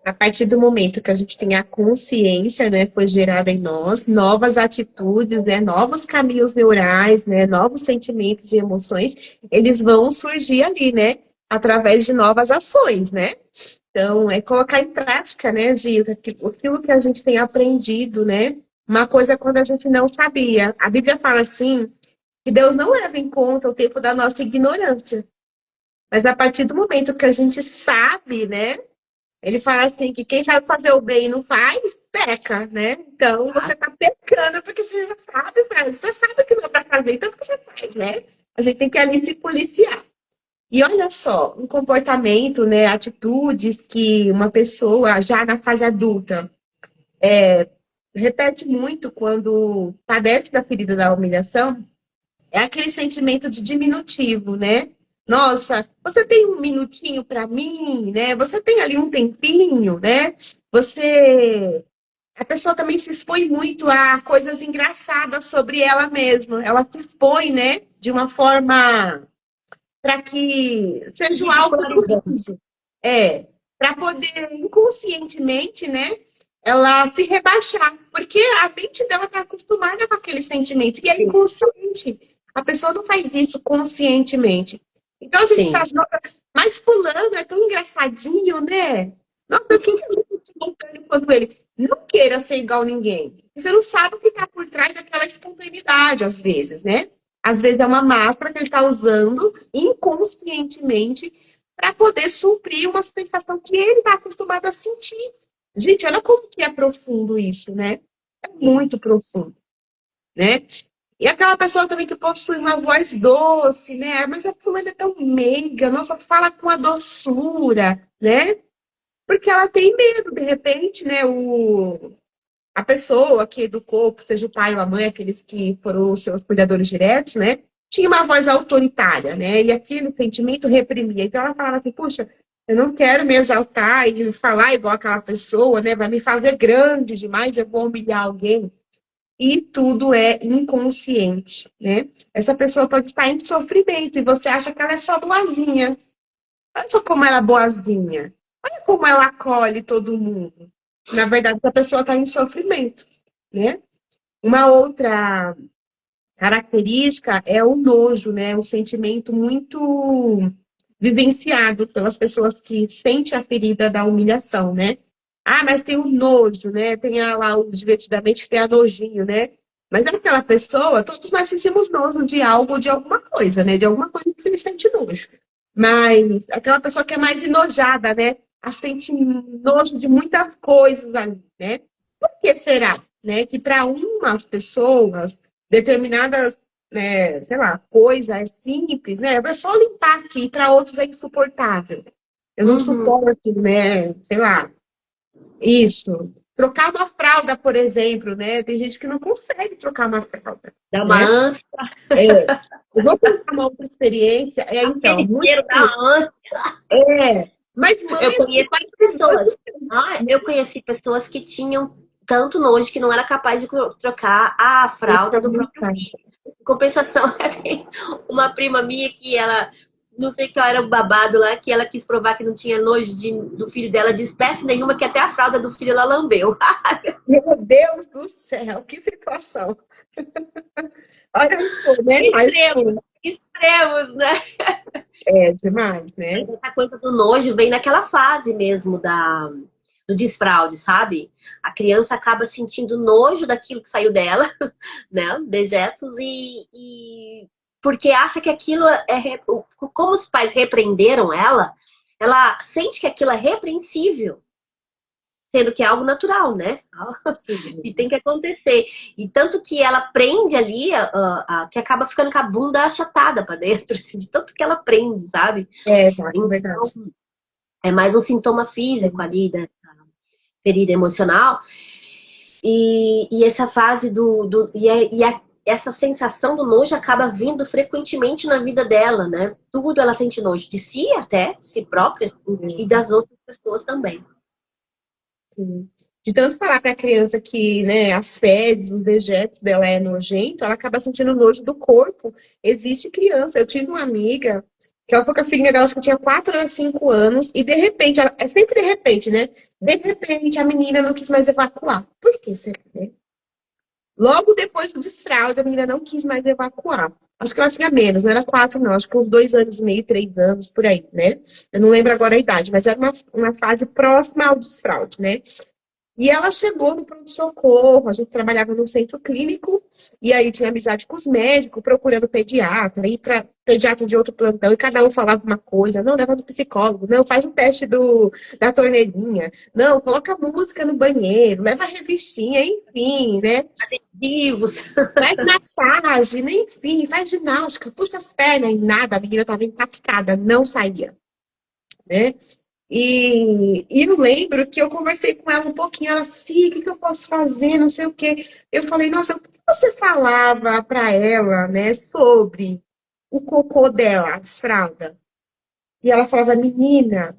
A partir do momento que a gente tem a consciência, né, foi gerada em nós, novas atitudes, né, novos caminhos neurais, né, novos sentimentos e emoções, eles vão surgir ali, né, através de novas ações, né? Então, é colocar em prática, né, Gil, aquilo que a gente tem aprendido, né? Uma coisa quando a gente não sabia. A Bíblia fala assim, que Deus não leva em conta o tempo da nossa ignorância. Mas a partir do momento que a gente sabe, né? Ele fala assim que quem sabe fazer o bem e não faz, peca, né? Então você tá pecando porque você já sabe, velho. Você sabe que não é pra fazer, então você faz, né? A gente tem que ali se policiar. E olha só, um comportamento, né, atitudes que uma pessoa já na fase adulta repete muito quando padece da ferida da humilhação, é aquele sentimento de diminutivo, né? Nossa, você tem um minutinho para mim, né? Você tem ali um tempinho, né? Você a pessoa também se expõe muito a coisas engraçadas sobre ela mesma. Ela se expõe, né, de uma forma para que seja o alvo do Ridicularizando. riso. É, para poder inconscientemente, né, ela se rebaixar, porque a mente dela está acostumada com aquele sentimento e é Sim, inconsciente. A pessoa não faz isso conscientemente. Então, às vezes a gente fala, sim, assim, "Nossa, mas fulano é tão engraçadinho, né? Nossa, eu queria muito espontâneo quando ele não queira ser igual a ninguém. Você não sabe o que está por trás daquela espontaneidade, às vezes, né? Às vezes é uma máscara que ele está usando inconscientemente para poder suprir uma sensação que ele está acostumado a sentir. Gente, olha como que é profundo isso, né? É sim. muito profundo, né? E aquela pessoa também que possui uma voz doce, né? Mas a fulana é tão meiga, nossa, fala com a doçura, né? Porque ela tem medo, de repente, né? A pessoa que educou, seja o pai ou a mãe, aqueles que foram os seus cuidadores diretos, né? Tinha uma voz autoritária, né? E aquele sentimento reprimia. Então ela falava assim, puxa, eu não quero me exaltar e falar igual aquela pessoa, né? Vai me fazer grande demais, eu vou humilhar alguém. E tudo é inconsciente, né? Essa pessoa pode estar em sofrimento e você acha que ela é só boazinha. Olha só como ela é boazinha. Olha como ela acolhe todo mundo. Na verdade, essa pessoa está em sofrimento, né? Uma outra característica é o nojo, né? Um sentimento muito vivenciado pelas pessoas que sentem a ferida da humilhação, né? Ah, mas tem o nojo, né? Tem lá o divertidamente que tem a nojinho, né? Mas é aquela pessoa, todos nós sentimos nojo de algo ou de alguma coisa, né? De alguma coisa que você sente nojo. Mas aquela pessoa que é mais enojada, né? A sente nojo de muitas coisas ali, né? Por que será, né? Que para umas pessoas determinadas, né, sei lá, coisas simples, né? É só limpar aqui, para outros é insuportável. Eu não Uhum. suporto, né? Sei lá, isso. Trocar uma fralda, por exemplo, né? Tem gente que não consegue trocar uma fralda, Dá uma né? ânsia, É. Eu vou contar uma outra experiência. É, então, aquele muito. cheiro dá ânsia. É. Mas Eu mães que conheci fazem pessoas. né? Eu conheci pessoas que tinham tanto nojo que não era capaz de trocar a fralda do próprio filho. Em compensação, tem uma prima minha que ela, não sei qual era o babado lá, que ela quis provar que não tinha nojo do filho dela de espécie nenhuma, que até a fralda do filho ela lambeu. Meu Deus do céu, que situação. Olha isso, né? Mas Extremos, extremos, né? é demais, né? Mas essa coisa do nojo vem naquela fase mesmo do desfraude, sabe? A criança acaba sentindo nojo daquilo que saiu dela, né? Os dejetos, porque acha que aquilo como os pais repreenderam ela sente que aquilo é repreensível, sendo que é algo natural, né? E Sim. tem que acontecer. E tanto que ela prende ali, que acaba ficando com a bunda achatada para dentro, assim, de tanto que ela prende, sabe? É, tá, é Então, verdade. é mais um sintoma físico ali da ferida emocional. E essa fase essa sensação do nojo acaba vindo frequentemente na vida dela, né? Tudo ela sente nojo de si até, de si própria e das outras pessoas também. Sim. De tanto falar para a criança que, né, as fezes, os dejetos dela é nojento, ela acaba sentindo nojo do corpo. Existe criança. Eu tive uma amiga que ela foi com a filhinha dela, acho que tinha 4 a 5 anos, e de repente, é sempre de repente, né? De repente, a menina não quis mais evacuar. Por que será, né? Logo depois do desfraude, a menina não quis mais evacuar. Acho que ela tinha menos, não era 4, não. Acho que uns 2 anos e meio, 3 anos, por aí, né? Eu não lembro agora a idade, mas era uma fase próxima ao desfraude, né? E ela chegou no pronto-socorro, a gente trabalhava no centro clínico, e aí tinha amizade com os médicos, procurando pediatra, ir para pediatra de outro plantão, e cada um falava uma coisa, não, leva no psicólogo, não, faz um teste da torneirinha, não, coloca música no banheiro, leva a revistinha, enfim, né? Vivos. Faz massagem, né? Enfim, faz ginástica, puxa as pernas, e nada, a menina estava impactada, não saía, né? E eu lembro que eu conversei com ela um pouquinho, ela assim, o que que eu posso fazer, não sei o quê. Eu falei, nossa, o que você falava para ela, né, sobre o cocô dela, as fraldas? E ela falava, menina,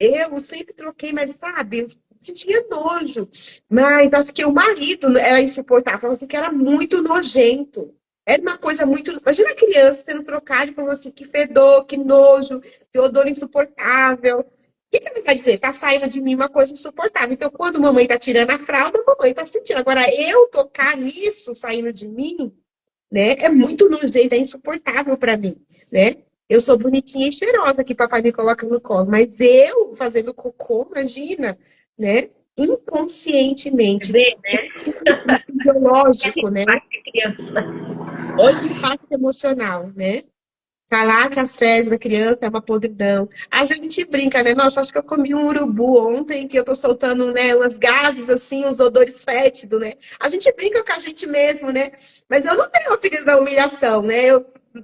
eu sempre troquei, mas sabe, sentia nojo. Mas acho que o marido era insuportável, falava assim que era muito nojento. Era uma coisa muito. Imagina a criança sendo trocada e falando assim, que fedor, que nojo, que odor insuportável. O que que ela vai dizer? Tá saindo de mim uma coisa insuportável. Então, quando mamãe tá tirando a fralda, a mamãe tá sentindo. Agora, eu tocar nisso saindo de mim, né? É muito nojento, é insuportável para mim, né? Eu sou bonitinha e cheirosa que papai me coloca no colo, mas eu fazendo cocô, imagina, né? Inconscientemente. Vê, né? Isso Que a fisiológico, gente né? faz com criança. Olha o impacto emocional, né? Falar que as fezes da criança é uma podridão. Às vezes a gente brinca, né? Nossa, acho que eu comi um urubu ontem, que eu tô soltando, né, umas gases, assim, os odores fétidos, né? A gente brinca com a gente mesmo, né? Mas eu não tenho o perigo da humilhação, né?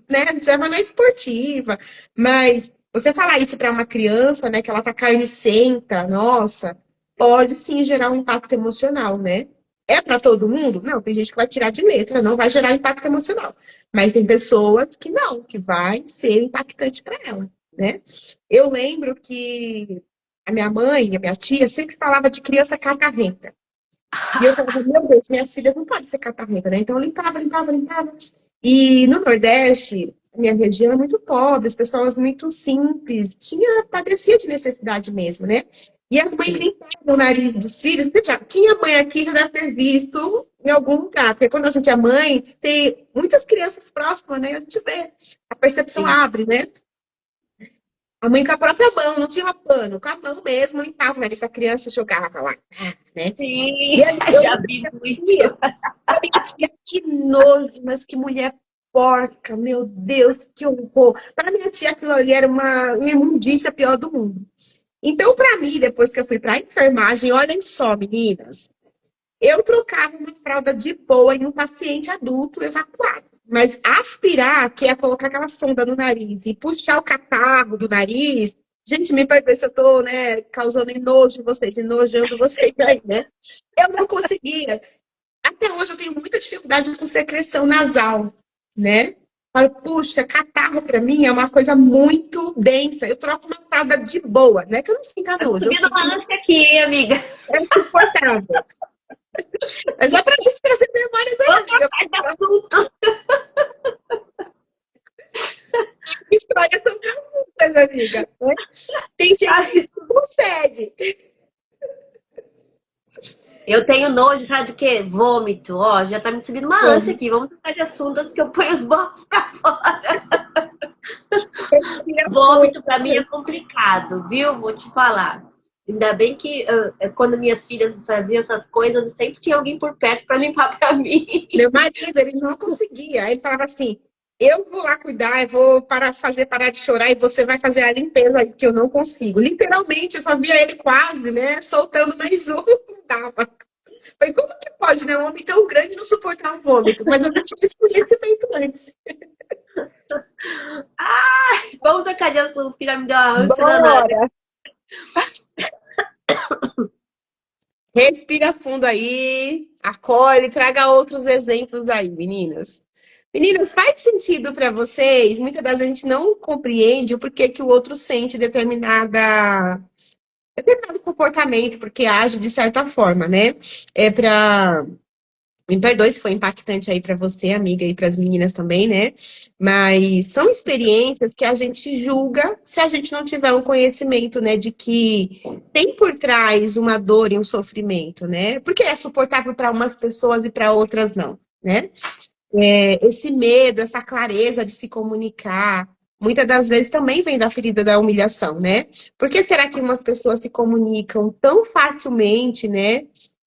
Né, a gente leva na esportiva. Mas você falar isso para uma criança, né, que ela tá carnicenta, nossa, pode sim gerar um impacto emocional, né? É para todo mundo? Não, tem gente que vai tirar de letra, não vai gerar impacto emocional. Mas tem pessoas que não, que vai ser impactante para ela, né? Eu lembro que a minha mãe, a minha tia, sempre falava de criança catarrenta. E eu falava, meu Deus, minhas filhas não podem ser catarrenta, né? Então eu limpava, limpava, limpava. E no Nordeste, a minha região é muito pobre, as pessoas muito simples, padecia de necessidade mesmo, né? E as mães limpavam o nariz dos filhos. Quem é mãe aqui já deve ter visto em algum lugar, porque quando a gente é mãe, tem muitas crianças próximas, né? A gente vê, a percepção Sim. abre, né? A mãe com a própria mão, não tinha pano, com a mão mesmo, limpava o nariz da criança e jogava lá, né? Sim, E aí, eu já lembro vi da muito. tia, que nojo, mas que mulher porca, meu Deus, que horror. Para minha tia, aquilo ali era uma imundícia pior do mundo. Então, para mim, depois que eu fui para a enfermagem, olhem só, meninas, eu trocava uma fralda de boa em um paciente adulto evacuado. Mas aspirar, que é colocar aquela sonda no nariz e puxar o catarro do nariz, gente, me perdoe se eu tô, né, causando enojo em vocês, enojando vocês aí, né? Eu não conseguia. Até hoje eu tenho muita dificuldade com secreção nasal, né? Falo, puxa, catarro para mim é uma coisa muito densa. Eu troco uma fralda de boa, né? Que eu não sinta Tá nojo, eu subindo uma sinto ânsia aqui, hein, amiga? é insuportável. Mas é pra gente trazer memórias aí, Vamos amiga. trocar de assunto. Histórias são profundas, amiga, né? Tem gente que Ai, não consegue. eu tenho nojo, sabe de quê? Vômito. Ó, já tá me subindo uma ânsia aqui. Vamos trocar de assunto antes que eu ponha os bofos pra fora. Respira fundo. Vômito pra mim é complicado, viu? Vou te falar. Ainda bem que quando minhas filhas faziam essas coisas, sempre tinha alguém por perto pra limpar pra mim. Meu marido, ele não conseguia. Aí ele falava assim: eu vou lá cuidar, eu vou parar de chorar e você vai fazer a limpeza aí, que eu não consigo. Literalmente, eu só via ele quase, né? Soltando mais um, não dava. Falei, como que pode, né? Um homem tão grande não suportar um vômito? Mas eu não tinha esse conhecimento antes. Ai, vamos trocar de assunto, que já me deu uma ânsia danada. Bora! Respira fundo aí, acolhe, traga outros exemplos aí, meninas. Meninas, faz sentido para vocês? Muitas das vezes a gente não compreende o porquê que o outro sente determinado comportamento, porque age de certa forma, né? É para Me perdoe se foi impactante aí para você, amiga, e para as meninas também, né? Mas são experiências que a gente julga se a gente não tiver um conhecimento, né, de que tem por trás uma dor e um sofrimento, né? Porque é suportável para umas pessoas e para outras não, né? Esse medo, essa clareza de se comunicar, muitas das vezes também vem da ferida da humilhação, né? Por que será que umas pessoas se comunicam tão facilmente, né?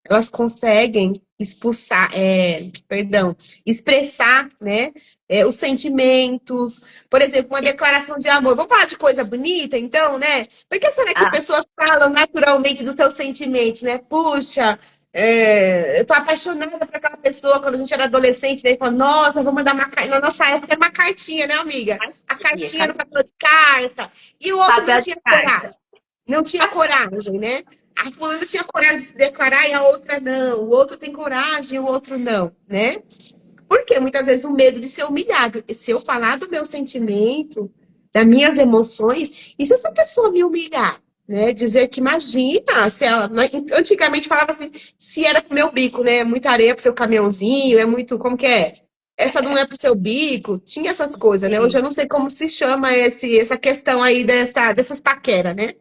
Elas conseguem expressar, né, os sentimentos. Por exemplo, uma declaração de amor. Vamos falar de coisa bonita, então, né? Por que será que Ah, pessoas falam naturalmente dos seus sentimentos, né? Puxa, eu tô apaixonada por aquela pessoa quando a gente era adolescente, daí fala, nossa, vou mandar uma carta. Na nossa época era uma cartinha, né, amiga? A cartinha no papel de carta. E o outro não papel de tinha carta. coragem. Não tinha coragem, né? A fulana tinha coragem de se declarar e a outra não. O outro tem coragem e o outro não, né? Porque muitas vezes o medo de ser humilhado. Se eu falar do meu sentimento, das minhas emoções, e se essa pessoa me humilhar? né? Dizer que imagina, se ela, antigamente falava assim, se era pro meu bico, né? É muita areia pro seu caminhãozinho, é muito, como que é? Essa não é pro seu bico, tinha essas coisas, né? Hoje Sim. eu não sei como se chama essa questão aí dessas paqueras, né?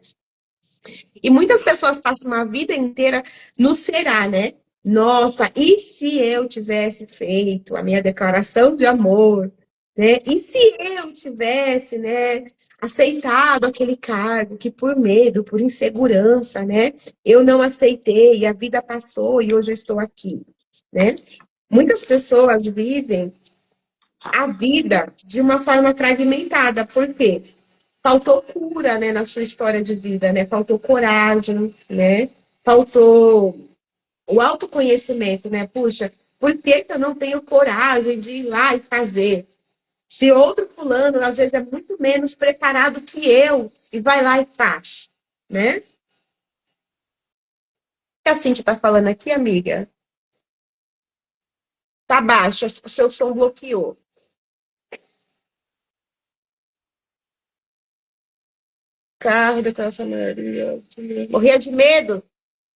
E muitas pessoas passam uma vida inteira no será, né? Nossa, e se eu tivesse feito a minha declaração de amor, né? E se eu tivesse, né, aceitado aquele cargo que por medo, por insegurança, né, eu não aceitei, e a vida passou e hoje eu estou aqui, né? Muitas pessoas vivem a vida de uma forma fragmentada. Por quê? Faltou cura, né, na sua história de vida, né? Faltou coragem, né? Faltou o autoconhecimento, né? Puxa, por que que eu não tenho coragem de ir lá e fazer? Se outro fulano, às vezes, é muito menos preparado que eu e vai lá e faz, né? O que a Cintia tá falando aqui, amiga? Tá baixo, o seu som bloqueou. Carro, declaração maioria. Morria de medo?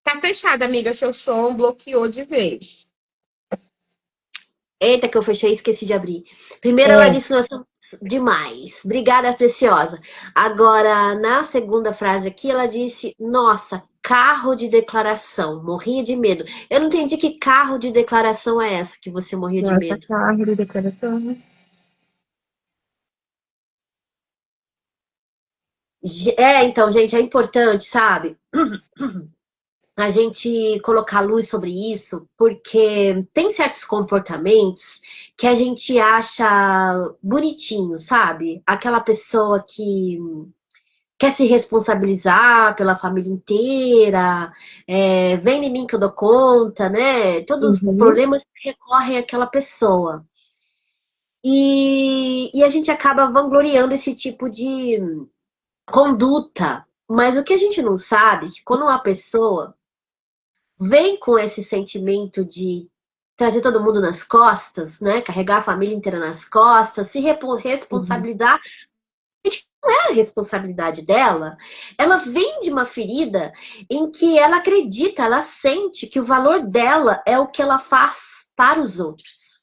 Tá fechado, amiga. Seu som bloqueou de vez. Eita, que eu fechei e esqueci de abrir. Primeiro ela É. disse, nós somos demais. Obrigada, preciosa. Agora, na segunda frase aqui, ela disse, nossa, carro de declaração. Morria de medo. Eu não entendi que carro de declaração é essa que você morria de Nossa, medo. carro de declaração, né? É, então, gente, é importante, sabe? A gente colocar luz sobre isso, porque tem certos comportamentos que a gente acha bonitinho, sabe? Aquela pessoa que quer se responsabilizar pela família inteira, vem em mim que eu dou conta, né? Todos os Uhum, problemas recorrem àquela pessoa. E a gente acaba vangloriando esse tipo de conduta. Mas o que a gente não sabe é que quando uma pessoa vem com esse sentimento de trazer todo mundo nas costas, né? Carregar a família inteira nas costas, se uhum. responsabilizar, não é a responsabilidade dela. Ela vem de uma ferida em que ela acredita, ela sente que o valor dela é o que ela faz para os outros.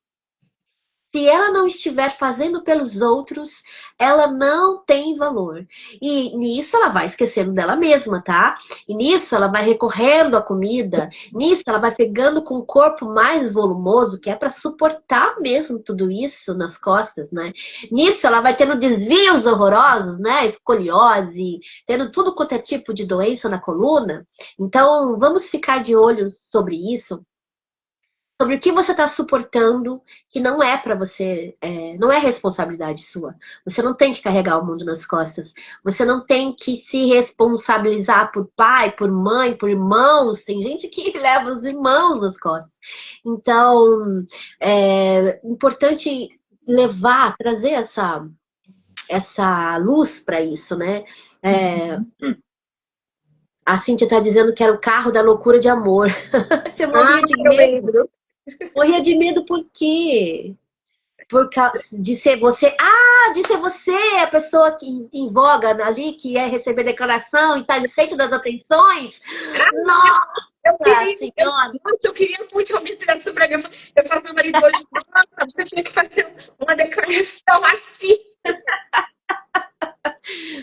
Se ela não estiver fazendo pelos outros, ela não tem valor. E nisso ela vai esquecendo dela mesma, tá? E nisso ela vai recorrendo à comida, nisso ela vai pegando com o corpo mais volumoso, que é para suportar mesmo tudo isso nas costas, né? Nisso ela vai tendo desvios horrorosos, né? Escoliose, tendo tudo quanto é tipo de doença na coluna. Então, vamos ficar de olho sobre isso, sobre o que você está suportando, que não é para você, não é responsabilidade sua. Você não tem que carregar o mundo nas costas. Você não tem que se responsabilizar por pai, por mãe, por irmãos. Tem gente que leva os irmãos nas costas. Então, é importante levar, trazer essa luz para isso, né? É, a Cintia está dizendo que era o carro da loucura de amor. Você Ah, morria de eu medo. lembro. Morria de medo por quê? Por causa de ser você. Ah, de ser você a pessoa que em voga ali, que é receber declaração e tá no centro das atenções. Eu Nossa queria, senhora! nossa, eu queria muito ouvir isso pra mim. Eu falo pro meu marido hoje, nossa, você tinha que fazer uma declaração assim.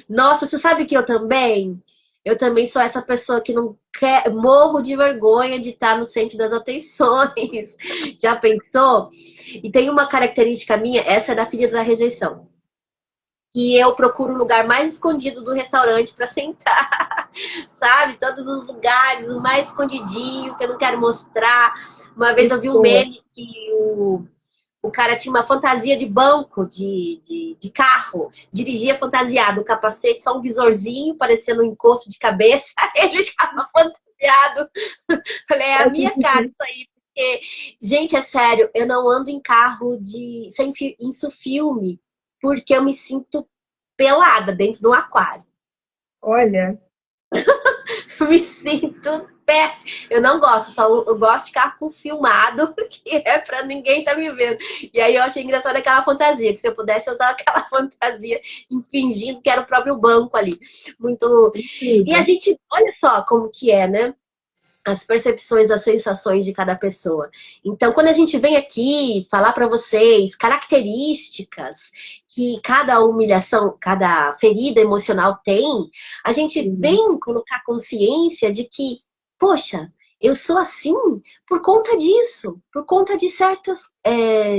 Nossa, você sabe que eu também? Eu também sou essa pessoa que não quer, morro de vergonha de estar no centro das atenções. Já pensou? E tem uma característica minha, essa é da filha da rejeição. Que eu procuro o lugar mais escondido do restaurante para sentar, sabe? Todos os lugares, o mais escondidinho, que eu não quero mostrar. Uma vez eu vi um Estou. meme que o cara tinha uma fantasia de banco, de carro, dirigia fantasiado, um capacete, só um visorzinho, parecendo um encosto de cabeça, ele tava fantasiado. Falei, é a minha cara isso aí, porque, gente, é sério, eu não ando em carro sem isso filme, porque eu me sinto pelada dentro do aquário. Olha, Me sinto Eu não gosto, só eu gosto de ficar com filmado, que é pra ninguém tá me vendo. E aí eu achei engraçado aquela fantasia, que se eu pudesse eu usava aquela fantasia, fingindo que era o próprio banco ali. Muito. E a Incrível. gente, olha só como que é, né? As percepções, as sensações de cada pessoa. Então, quando a gente vem aqui falar para vocês características que cada humilhação, cada ferida emocional tem, a gente Sim. vem colocar consciência de que, poxa, eu sou assim por conta disso, por conta de certas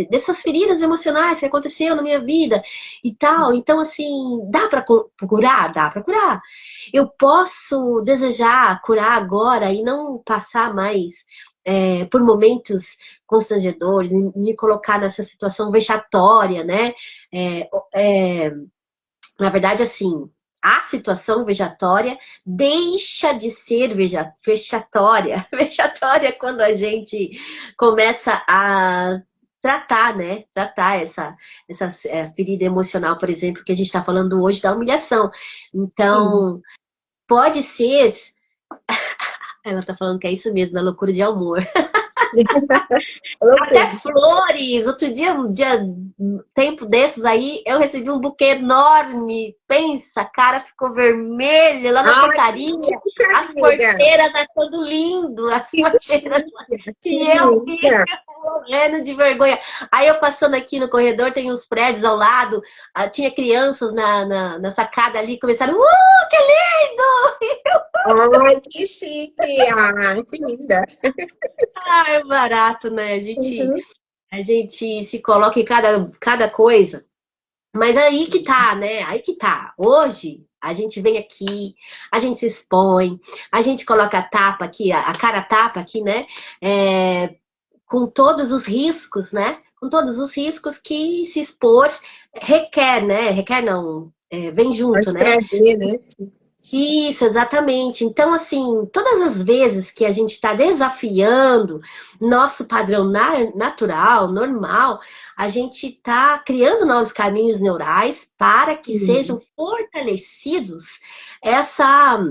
dessas feridas emocionais que aconteceram na minha vida e tal. Então, assim, dá para curar? Dá para curar. Eu posso desejar curar agora e não passar mais por momentos constrangedores, me colocar nessa situação vexatória, né? É, é, na verdade, assim, a situação vexatória deixa de ser vexatória. Vexatória é quando a gente começa a tratar, né? Tratar essa ferida emocional, por exemplo, que a gente está falando hoje da humilhação. Sim. Então, pode ser. Ela tá falando que é isso mesmo, da loucura de amor. Até Loucura. flores. Outro dia, tempo desses aí, eu recebi um buquê enorme. Pensa, a cara ficou vermelha lá na Ai, que portaria. chique, As amiga. porteiras achando lindo. As Que porteiras. chique, E eu querida. morrendo de vergonha. Aí eu passando aqui no corredor, tem uns prédios ao lado. Tinha crianças na sacada ali, começaram. Que lindo! Ai, que chique. Ai, que linda. Ah, é barato, né? Uhum. A gente se coloca em cada coisa. Mas aí que tá, né? Aí que tá. Hoje, a gente vem aqui, a gente se expõe, a gente coloca a tapa aqui, a cara tapa aqui, né? Com todos os riscos, né? Com todos os riscos que se expor requer, né? Requer não, vem junto, Pode né? trazer, né? Isso, exatamente. Então, assim, todas as vezes que a gente está desafiando nosso padrão natural, normal, a gente está criando novos caminhos neurais para que sejam Sim. fortalecidos essa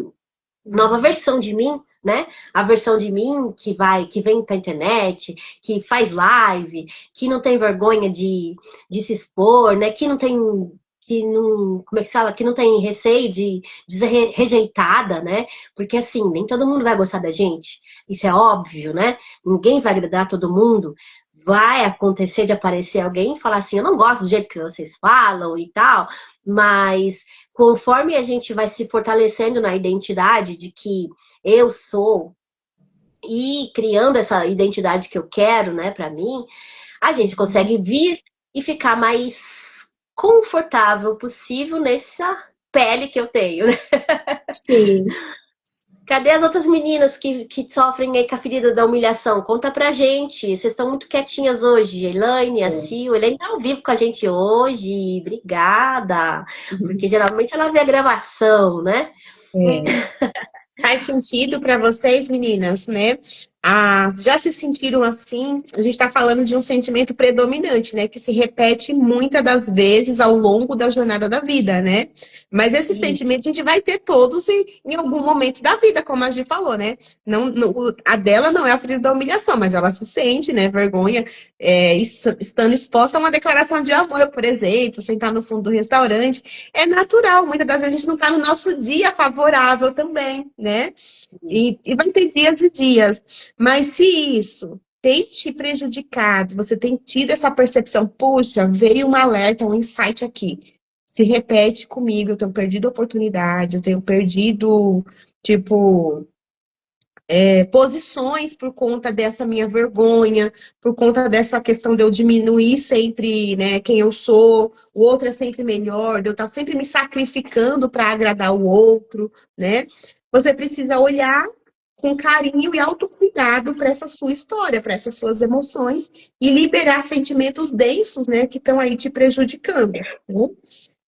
nova versão de mim, né? A versão de mim que vem para a internet, que faz live, que não tem vergonha de se expor, né? Que não, como é que se fala? Que não tem receio de ser rejeitada, né? Porque assim, nem todo mundo vai gostar da gente. Isso é óbvio, né? Ninguém vai agradar todo mundo. Vai acontecer de aparecer alguém e falar assim, eu não gosto do jeito que vocês falam e tal, mas conforme a gente vai se fortalecendo na identidade de que eu sou e criando essa identidade que eu quero, né, para mim, a gente consegue vir e ficar mais confortável possível nessa pele que eu tenho, né? Sim. Cadê as outras meninas que sofrem aí com a ferida da humilhação? Conta pra gente. Vocês estão muito quietinhas hoje. Elaine, a Sil. Elaine tá ao vivo com a gente hoje. Obrigada. Porque geralmente ela vê a gravação, né? É. Faz sentido para vocês, meninas, né? Ah, já se sentiram assim? A gente está falando de um sentimento predominante, né? Que se repete muitas das vezes ao longo da jornada da vida, né? Mas esse sentimento a gente vai ter todos em algum momento da vida, como a Gi falou, né? A dela não é a ferida da humilhação, mas ela se sente, né? Vergonha, estando exposta a uma declaração de amor, por exemplo, sentar no fundo do restaurante. É natural, muitas das vezes a gente não está no nosso dia favorável também, né? E vai ter dias e dias. Mas se isso tem te prejudicado, você tem tido essa percepção, puxa, veio um alerta, um insight aqui. Se repete comigo, eu tenho perdido oportunidade, eu tenho perdido, tipo, posições por conta dessa minha vergonha, por conta dessa questão de eu diminuir sempre, né, quem eu sou, o outro é sempre melhor, de eu estar sempre me sacrificando para agradar o outro, né? Você precisa olhar com carinho e autocuidado para essa sua história, para essas suas emoções e liberar sentimentos densos, né, que estão aí te prejudicando, né?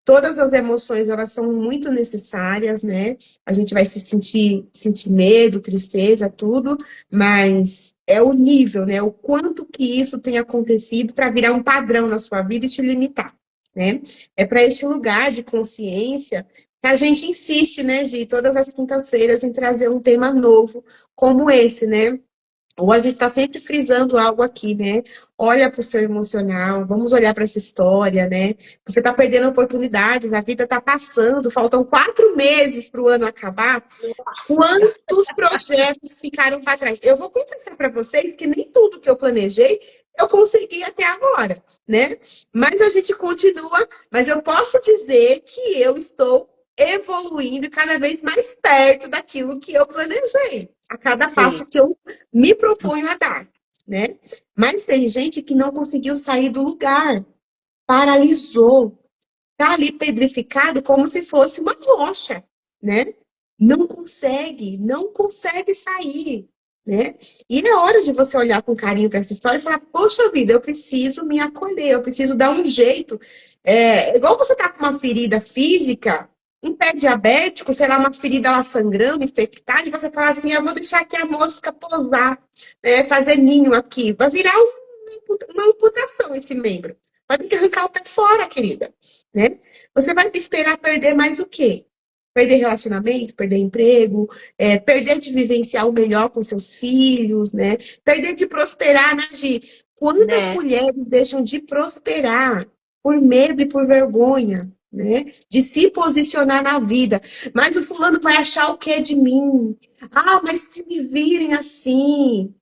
Todas as emoções, elas são muito necessárias, né? A gente vai se sentir medo, tristeza, tudo, mas é o nível, né? O quanto que isso tem acontecido para virar um padrão na sua vida e te limitar, né? É para este lugar de consciência A gente insiste, né, Gi, todas as quintas-feiras em trazer um tema novo como esse, né? Ou a gente está sempre frisando algo aqui, né? Olha para o seu emocional, vamos olhar para essa história, né? Você está perdendo oportunidades, a vida está passando, faltam 4 meses para o ano acabar. Quantos projetos ficaram para trás? Eu vou confessar para vocês que nem tudo que eu planejei eu consegui até agora, né? Mas a gente continua, mas eu posso dizer que eu estou evoluindo cada vez mais perto daquilo que eu planejei, a cada Sim, passo que eu me proponho a dar, né? Mas tem gente que não conseguiu sair do lugar, paralisou, tá ali pedrificado como se fosse uma rocha, né? Não consegue sair, né? E é hora de você olhar com carinho para essa história e falar, poxa vida, eu preciso me acolher, eu preciso dar um jeito. Igual você tá com uma ferida física, um pé diabético, sei lá, uma ferida lá sangrando, infectada, e você fala assim, eu vou deixar aqui a mosca posar, né, fazer ninho aqui, vai virar uma amputação esse membro. Vai ter que arrancar o pé fora, querida, né? Você vai esperar perder mais o quê? Perder relacionamento, perder emprego, perder de vivenciar o melhor com seus filhos, né? Perder de prosperar, né, Gi? Quantas né? mulheres deixam de prosperar por medo e por vergonha, né? De se posicionar na vida. Mas o fulano vai achar o que de mim? Ah, mas se me virem assim,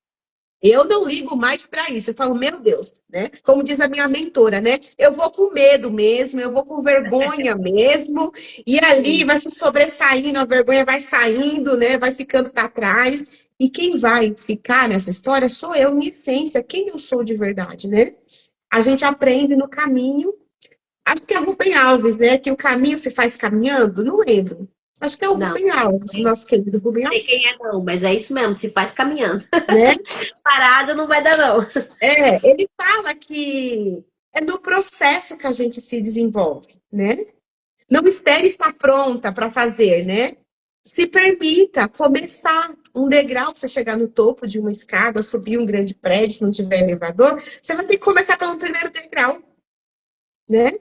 eu não ligo mais para isso. Eu falo, meu Deus, né? Como diz a minha mentora, né? Eu vou com medo mesmo, eu vou com vergonha mesmo, e ali Sim. vai se sobressaindo, a vergonha vai saindo, né? Vai ficando para trás. E quem vai ficar nessa história sou eu, minha essência, quem eu sou de verdade, né? A gente aprende no caminho. Acho que é Rubem Alves, né? Que o caminho se faz caminhando, não lembro. Acho que é o Não, Rubem Alves, o nosso querido Rubem não sei Alves, quem é não, mas é isso mesmo, se faz caminhando. né? Parado não vai dar não. Ele fala que é no processo que a gente se desenvolve, né? Não espere estar pronta para fazer, né? Se permita começar um degrau para você chegar no topo de uma escada, subir um grande prédio, se não tiver elevador, você vai ter que começar pelo primeiro degrau, né?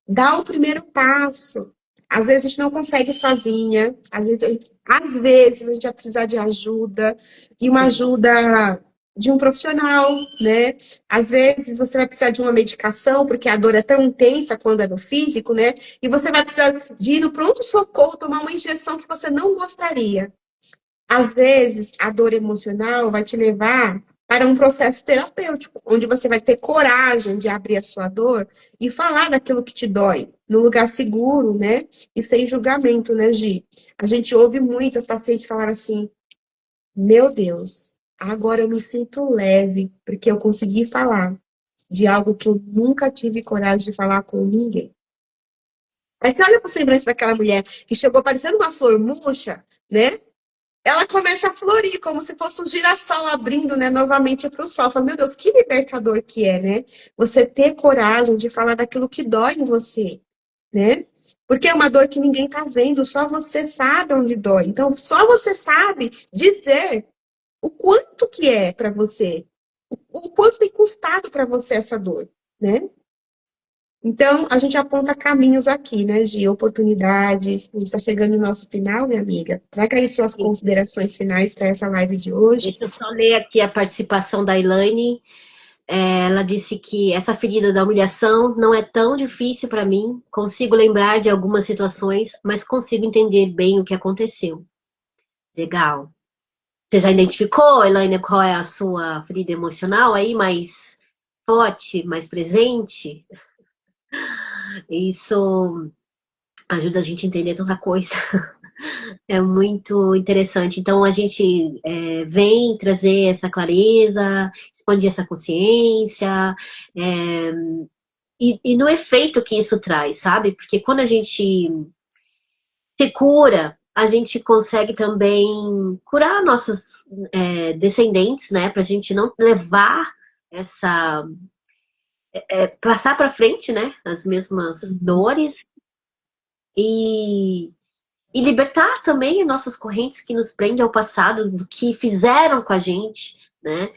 Dá o primeiro passo. Às vezes a gente não consegue sozinha, às vezes a gente vai precisar de ajuda, e uma Sim. ajuda de um profissional, né? Às vezes você vai precisar de uma medicação, porque a dor é tão intensa quando é no físico, né? E você vai precisar de ir no pronto-socorro tomar uma injeção que você não gostaria. Às vezes, a dor emocional vai te levar para um processo terapêutico, onde você vai ter coragem de abrir a sua dor e falar daquilo que te dói, num lugar seguro, né? E sem julgamento, né, Gi? A gente ouve muito as pacientes falar assim: meu Deus, agora eu me sinto leve, porque eu consegui falar de algo que eu nunca tive coragem de falar com ninguém. Aí você olha para o semblante daquela mulher que chegou parecendo uma flor murcha, né? Ela começa a florir, como se fosse um girassol abrindo, né, novamente para o sol. Fala, meu Deus, que libertador que é, né? Você ter coragem de falar daquilo que dói em você, né? Porque é uma dor que ninguém tá vendo, só você sabe onde dói. Então, só você sabe dizer o quanto que é para você, o quanto tem custado para você essa dor, né? Então, a gente aponta caminhos aqui, né, de oportunidades. A gente está chegando no nosso final, minha amiga. Traga aí suas considerações finais para essa live de hoje. Deixa eu só ler aqui a participação da Elaine. Ela disse que essa ferida da humilhação não é tão difícil para mim. Consigo lembrar de algumas situações, mas consigo entender bem o que aconteceu. Legal. Você já identificou, Elaine, qual é a sua ferida emocional aí mais forte, mais presente? Isso ajuda a gente a entender tanta coisa. É muito interessante. Então, a gente vem trazer essa clareza, expandir essa consciência, é, e no efeito que isso traz, sabe? Porque quando a gente se cura, a gente consegue também curar nossos descendentes, né? Para a gente não levar essa. Passar para frente, né? As mesmas dores e libertar também nossas correntes que nos prendem ao passado, do que fizeram com a gente, né?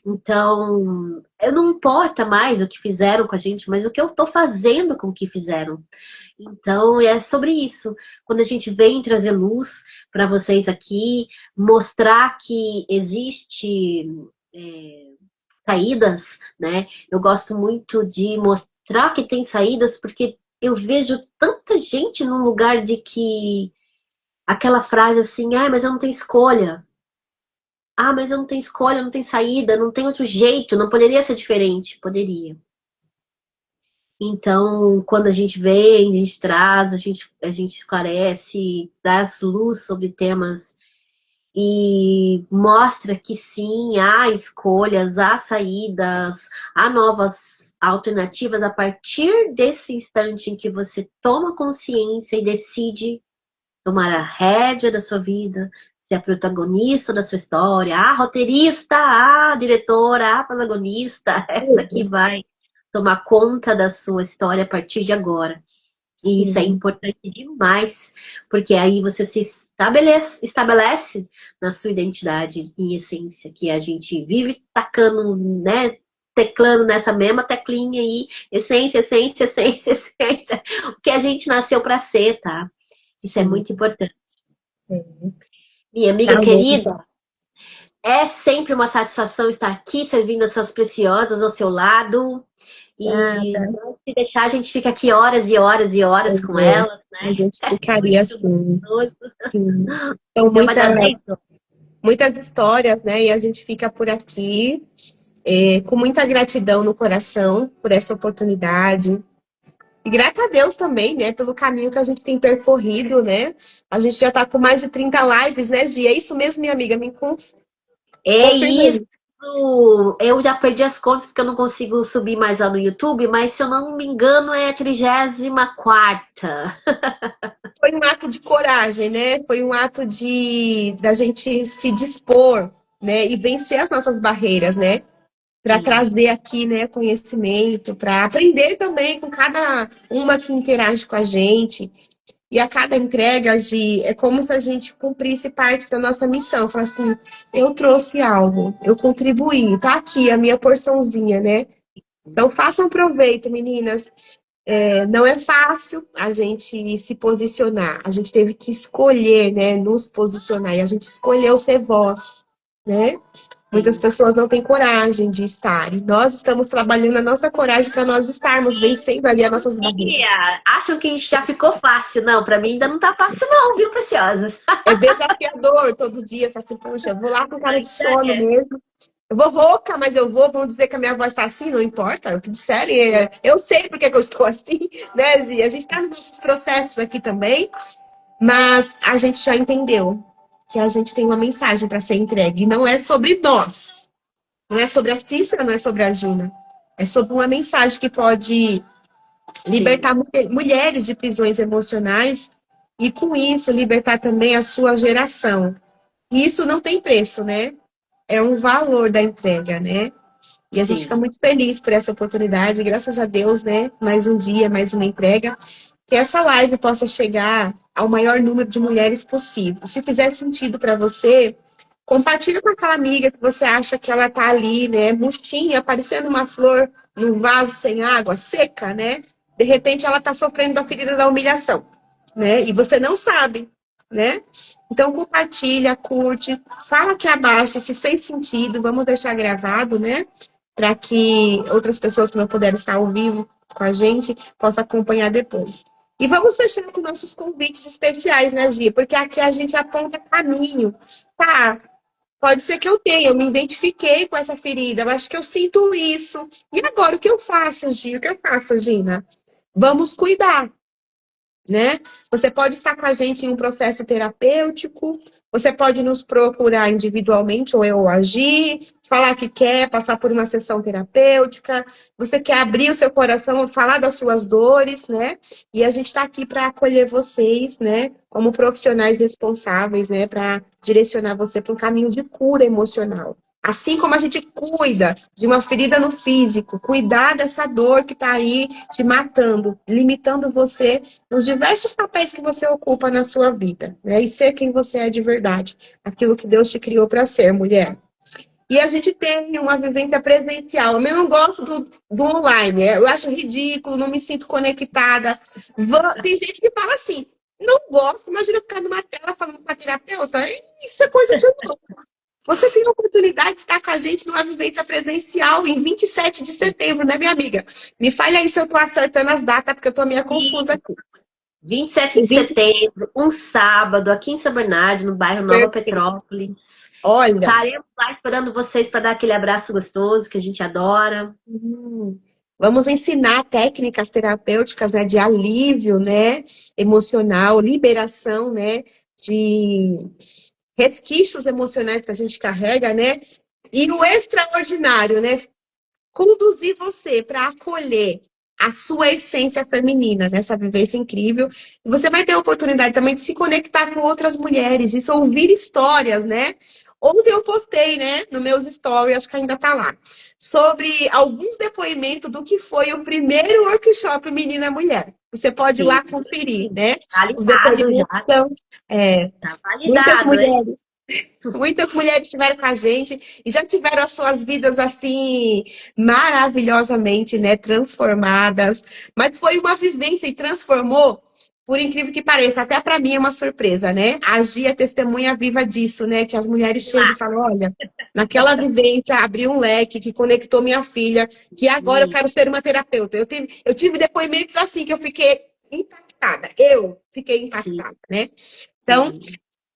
Então, não importa mais o que fizeram com a gente, mas o que eu tô fazendo com o que fizeram. Então, é sobre isso. Quando a gente vem trazer luz para vocês aqui, mostrar que existe saídas, né? Eu gosto muito de mostrar que tem saídas, porque eu vejo tanta gente num lugar de que aquela frase assim, ah, mas eu não tenho escolha. Ah, mas eu não tenho escolha, não tenho saída, não tem outro jeito, não poderia ser diferente. Poderia. Então, quando a gente vem, a gente traz, a gente esclarece, traz luz sobre temas e mostra que sim, há escolhas, há saídas, há novas alternativas a partir desse instante em que você toma consciência e decide tomar a rédea da sua vida, ser a protagonista da sua história, a roteirista, a diretora, a protagonista, essa que vai tomar conta da sua história a partir de agora. E isso é Sim. importante demais, porque aí você se estabelece na sua identidade em essência, que a gente vive tacando, né, teclando nessa mesma teclinha aí, essência, essência, essência, essência, o que a gente nasceu para ser, tá? Isso é Sim. muito importante. Sim. Minha amiga Tá bom, querida, então. é sempre uma satisfação estar aqui servindo essas preciosas ao seu lado. E Nada. se deixar, a gente fica aqui horas e horas e horas com É, elas, a né? gente É ficaria muito assim. gostoso. Sim. Então, Já vai dar 10 horas. muitas histórias, né? E a gente fica por aqui, com muita gratidão no coração por essa oportunidade. E graças a Deus também, né? Pelo caminho que a gente tem percorrido, né? A gente já tá com mais de 30 lives, né, Gi? É isso mesmo, minha amiga? É Confirma isso. aí. Eu já perdi as contas porque eu não consigo subir mais lá no YouTube, mas se eu não me engano é a 34ª. Foi um ato de coragem, né? Foi um ato da gente se dispor, né? E vencer as nossas barreiras, né? Para Sim, trazer aqui, né, conhecimento, para aprender também com cada uma que interage com a gente. E a cada entrega, é como se a gente cumprisse parte da nossa missão. Falar assim, eu trouxe algo, eu contribuí, tá aqui a minha porçãozinha, né? Então façam proveito, meninas. Não é fácil a gente se posicionar. A gente teve que escolher, né, nos posicionar. E a gente escolheu ser voz, né? Muitas sim. pessoas não têm coragem de estar. E nós estamos trabalhando a nossa coragem para nós estarmos vencendo ali as nossas barreiras. Acham que já ficou fácil. Não, pra mim ainda não tá fácil não, viu, preciosas? É desafiador todo dia. Você assim, puxa, eu vou lá com cara de sono É. mesmo. Eu vou rouca, mas eu vou. Vão dizer que a minha voz está assim, não importa. O que disserem, eu sei porque que eu estou assim, né, Gi? A gente está nos nossos processos aqui também. Mas a gente já entendeu que a gente tem uma mensagem para ser entregue. E não é sobre nós. Não é sobre a Cícera, não é sobre a Gina. É sobre uma mensagem que pode Sim, libertar mulheres de prisões emocionais e, com isso, libertar também a sua geração. E isso não tem preço, né? É um valor da entrega, né? E a gente fica sim, muito feliz por essa oportunidade, graças a Deus, né? Mais um dia, mais uma entrega. Que essa live possa chegar ao maior número de mulheres possível. Se fizer sentido para você, compartilha com aquela amiga que você acha que ela tá ali, né? Murchinha, parecendo uma flor num vaso sem água, seca, né? De repente ela tá sofrendo da ferida da humilhação, né? E você não sabe, né? Então compartilha, curte, fala aqui abaixo se fez sentido, vamos deixar gravado, né? Para que outras pessoas que não puderam estar ao vivo com a gente possam acompanhar depois. E vamos fechar com nossos convites especiais, né, Gia? Porque aqui a gente aponta caminho. Tá, pode ser que eu tenha, eu me identifiquei com essa ferida, eu acho que eu sinto isso. E agora, o que eu faço, Gia? O que eu faço, Gina? Vamos cuidar, né? Você pode estar com a gente em um processo terapêutico, você pode nos procurar individualmente ou eu agir, falar que quer passar por uma sessão terapêutica, você quer abrir o seu coração, falar das suas dores, né? E a gente está aqui para acolher vocês, né? Como profissionais responsáveis, né? Para direcionar você para um caminho de cura emocional. Assim como a gente cuida de uma ferida no físico, cuidar dessa dor que está aí te matando, limitando você nos diversos papéis que você ocupa na sua vida, né? E ser quem você é de verdade, aquilo que Deus te criou para ser, mulher. E a gente tem uma vivência presencial. Eu não gosto do online, eu acho ridículo, não me sinto conectada. Tem gente que fala assim, não gosto, imagina ficar numa tela falando com a terapeuta. Isso é coisa de louco. Você tem a oportunidade de estar com a gente numa vivência presencial em 27 de setembro, né, minha amiga? Me fale aí se eu estou acertando as datas, porque eu estou meio confusa aqui. 27 de setembro, um sábado, aqui em São Bernardo, no bairro Nova Petrópolis. Olha. Estaremos lá esperando vocês para dar aquele abraço gostoso que a gente adora. Vamos ensinar técnicas terapêuticas, né, de alívio, né, emocional, liberação, né, de resquícios emocionais que a gente carrega, né? E o extraordinário, né? Conduzir você para acolher a sua essência feminina nessa vivência incrível. E você vai ter a oportunidade também de se conectar com outras mulheres, isso, ouvir histórias, né? Ontem eu postei, né, nos meus stories, acho que ainda tá lá, sobre alguns depoimentos do que foi o primeiro workshop Menina Mulher. Você pode ir lá conferir, né? Os depoimentos são tá validado, muitas mulheres. Muitas mulheres estiveram com a gente e já tiveram as suas vidas assim maravilhosamente, né, transformadas. Mas foi uma vivência e transformou, por incrível que pareça, até para mim é uma surpresa, né? A Gi é testemunha viva disso, né? Que as mulheres chegam e falam, olha, naquela vivência abriu um leque que conectou minha filha, que agora eu quero ser uma terapeuta. Eu tive depoimentos assim que eu fiquei impactada. Eu fiquei impactada, né? Então,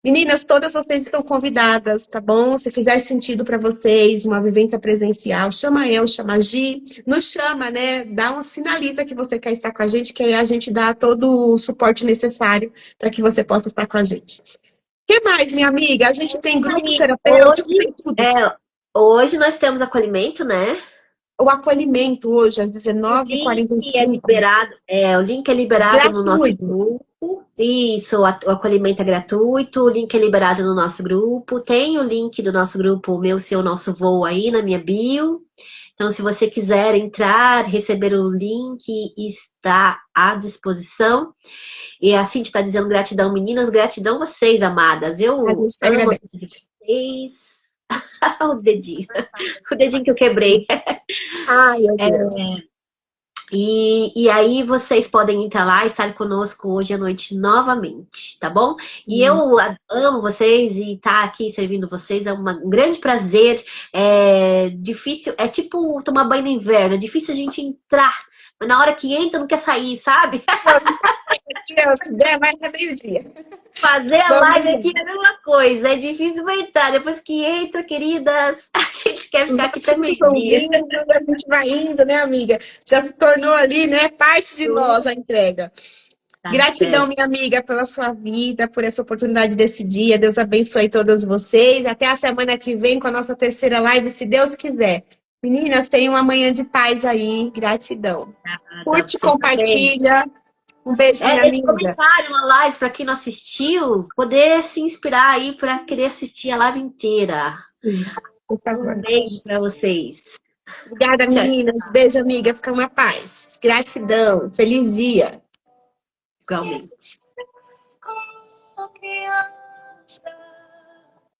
meninas, todas vocês estão convidadas, tá bom? Se fizer sentido para vocês, uma vivência presencial, chama eu, chama a Gi, nos chama, né? Sinaliza que você quer estar com a gente, que aí a gente dá todo o suporte necessário para que você possa estar com a gente. O que mais, minha amiga? A gente tem grupos terapêuticos, tem tudo. Hoje nós temos acolhimento, né? O acolhimento hoje, às 19h45. O link é liberado no nosso grupo. Isso, o acolhimento é gratuito, o link é liberado no nosso grupo. Tem o link do nosso grupo, o Meu Seu Nosso Voo aí na minha bio. Então, se você quiser entrar, receber o link, está à disposição. E a Cintia está dizendo gratidão, meninas, gratidão vocês, amadas. Eu amo vocês. O dedinho que eu quebrei. Ai, meu Deus. E aí vocês podem entrar lá e estar conosco hoje à noite novamente, tá bom? E eu amo vocês e estar aqui servindo vocês é um grande prazer. É difícil, é tipo tomar banho no inverno, é difícil a gente entrar, mas na hora que entra não quer sair, sabe? Mas é meio-dia. Fazer a live aqui é a mesma coisa, é difícil vai entrar. Depois que entra, queridas, a gente quer ficar aqui até meio-dia. A gente vai indo, né, amiga? Já se tornou ali, né, parte de nós a entrega. Gratidão, minha amiga, pela sua vida, por essa oportunidade desse dia. Deus abençoe todas vocês. Até a semana que vem com a nossa terceira live, se Deus quiser. Meninas, tenham uma manhã de paz aí. Gratidão. Curte, compartilha. Um beijo, minha amiga. Comentário na live para quem não assistiu, poder se inspirar aí para querer assistir a live inteira. Sim, por favor. Um beijo para vocês. Obrigada, meninas. Beijo, amiga. Fica na paz. Gratidão. Feliz dia. Igualmente.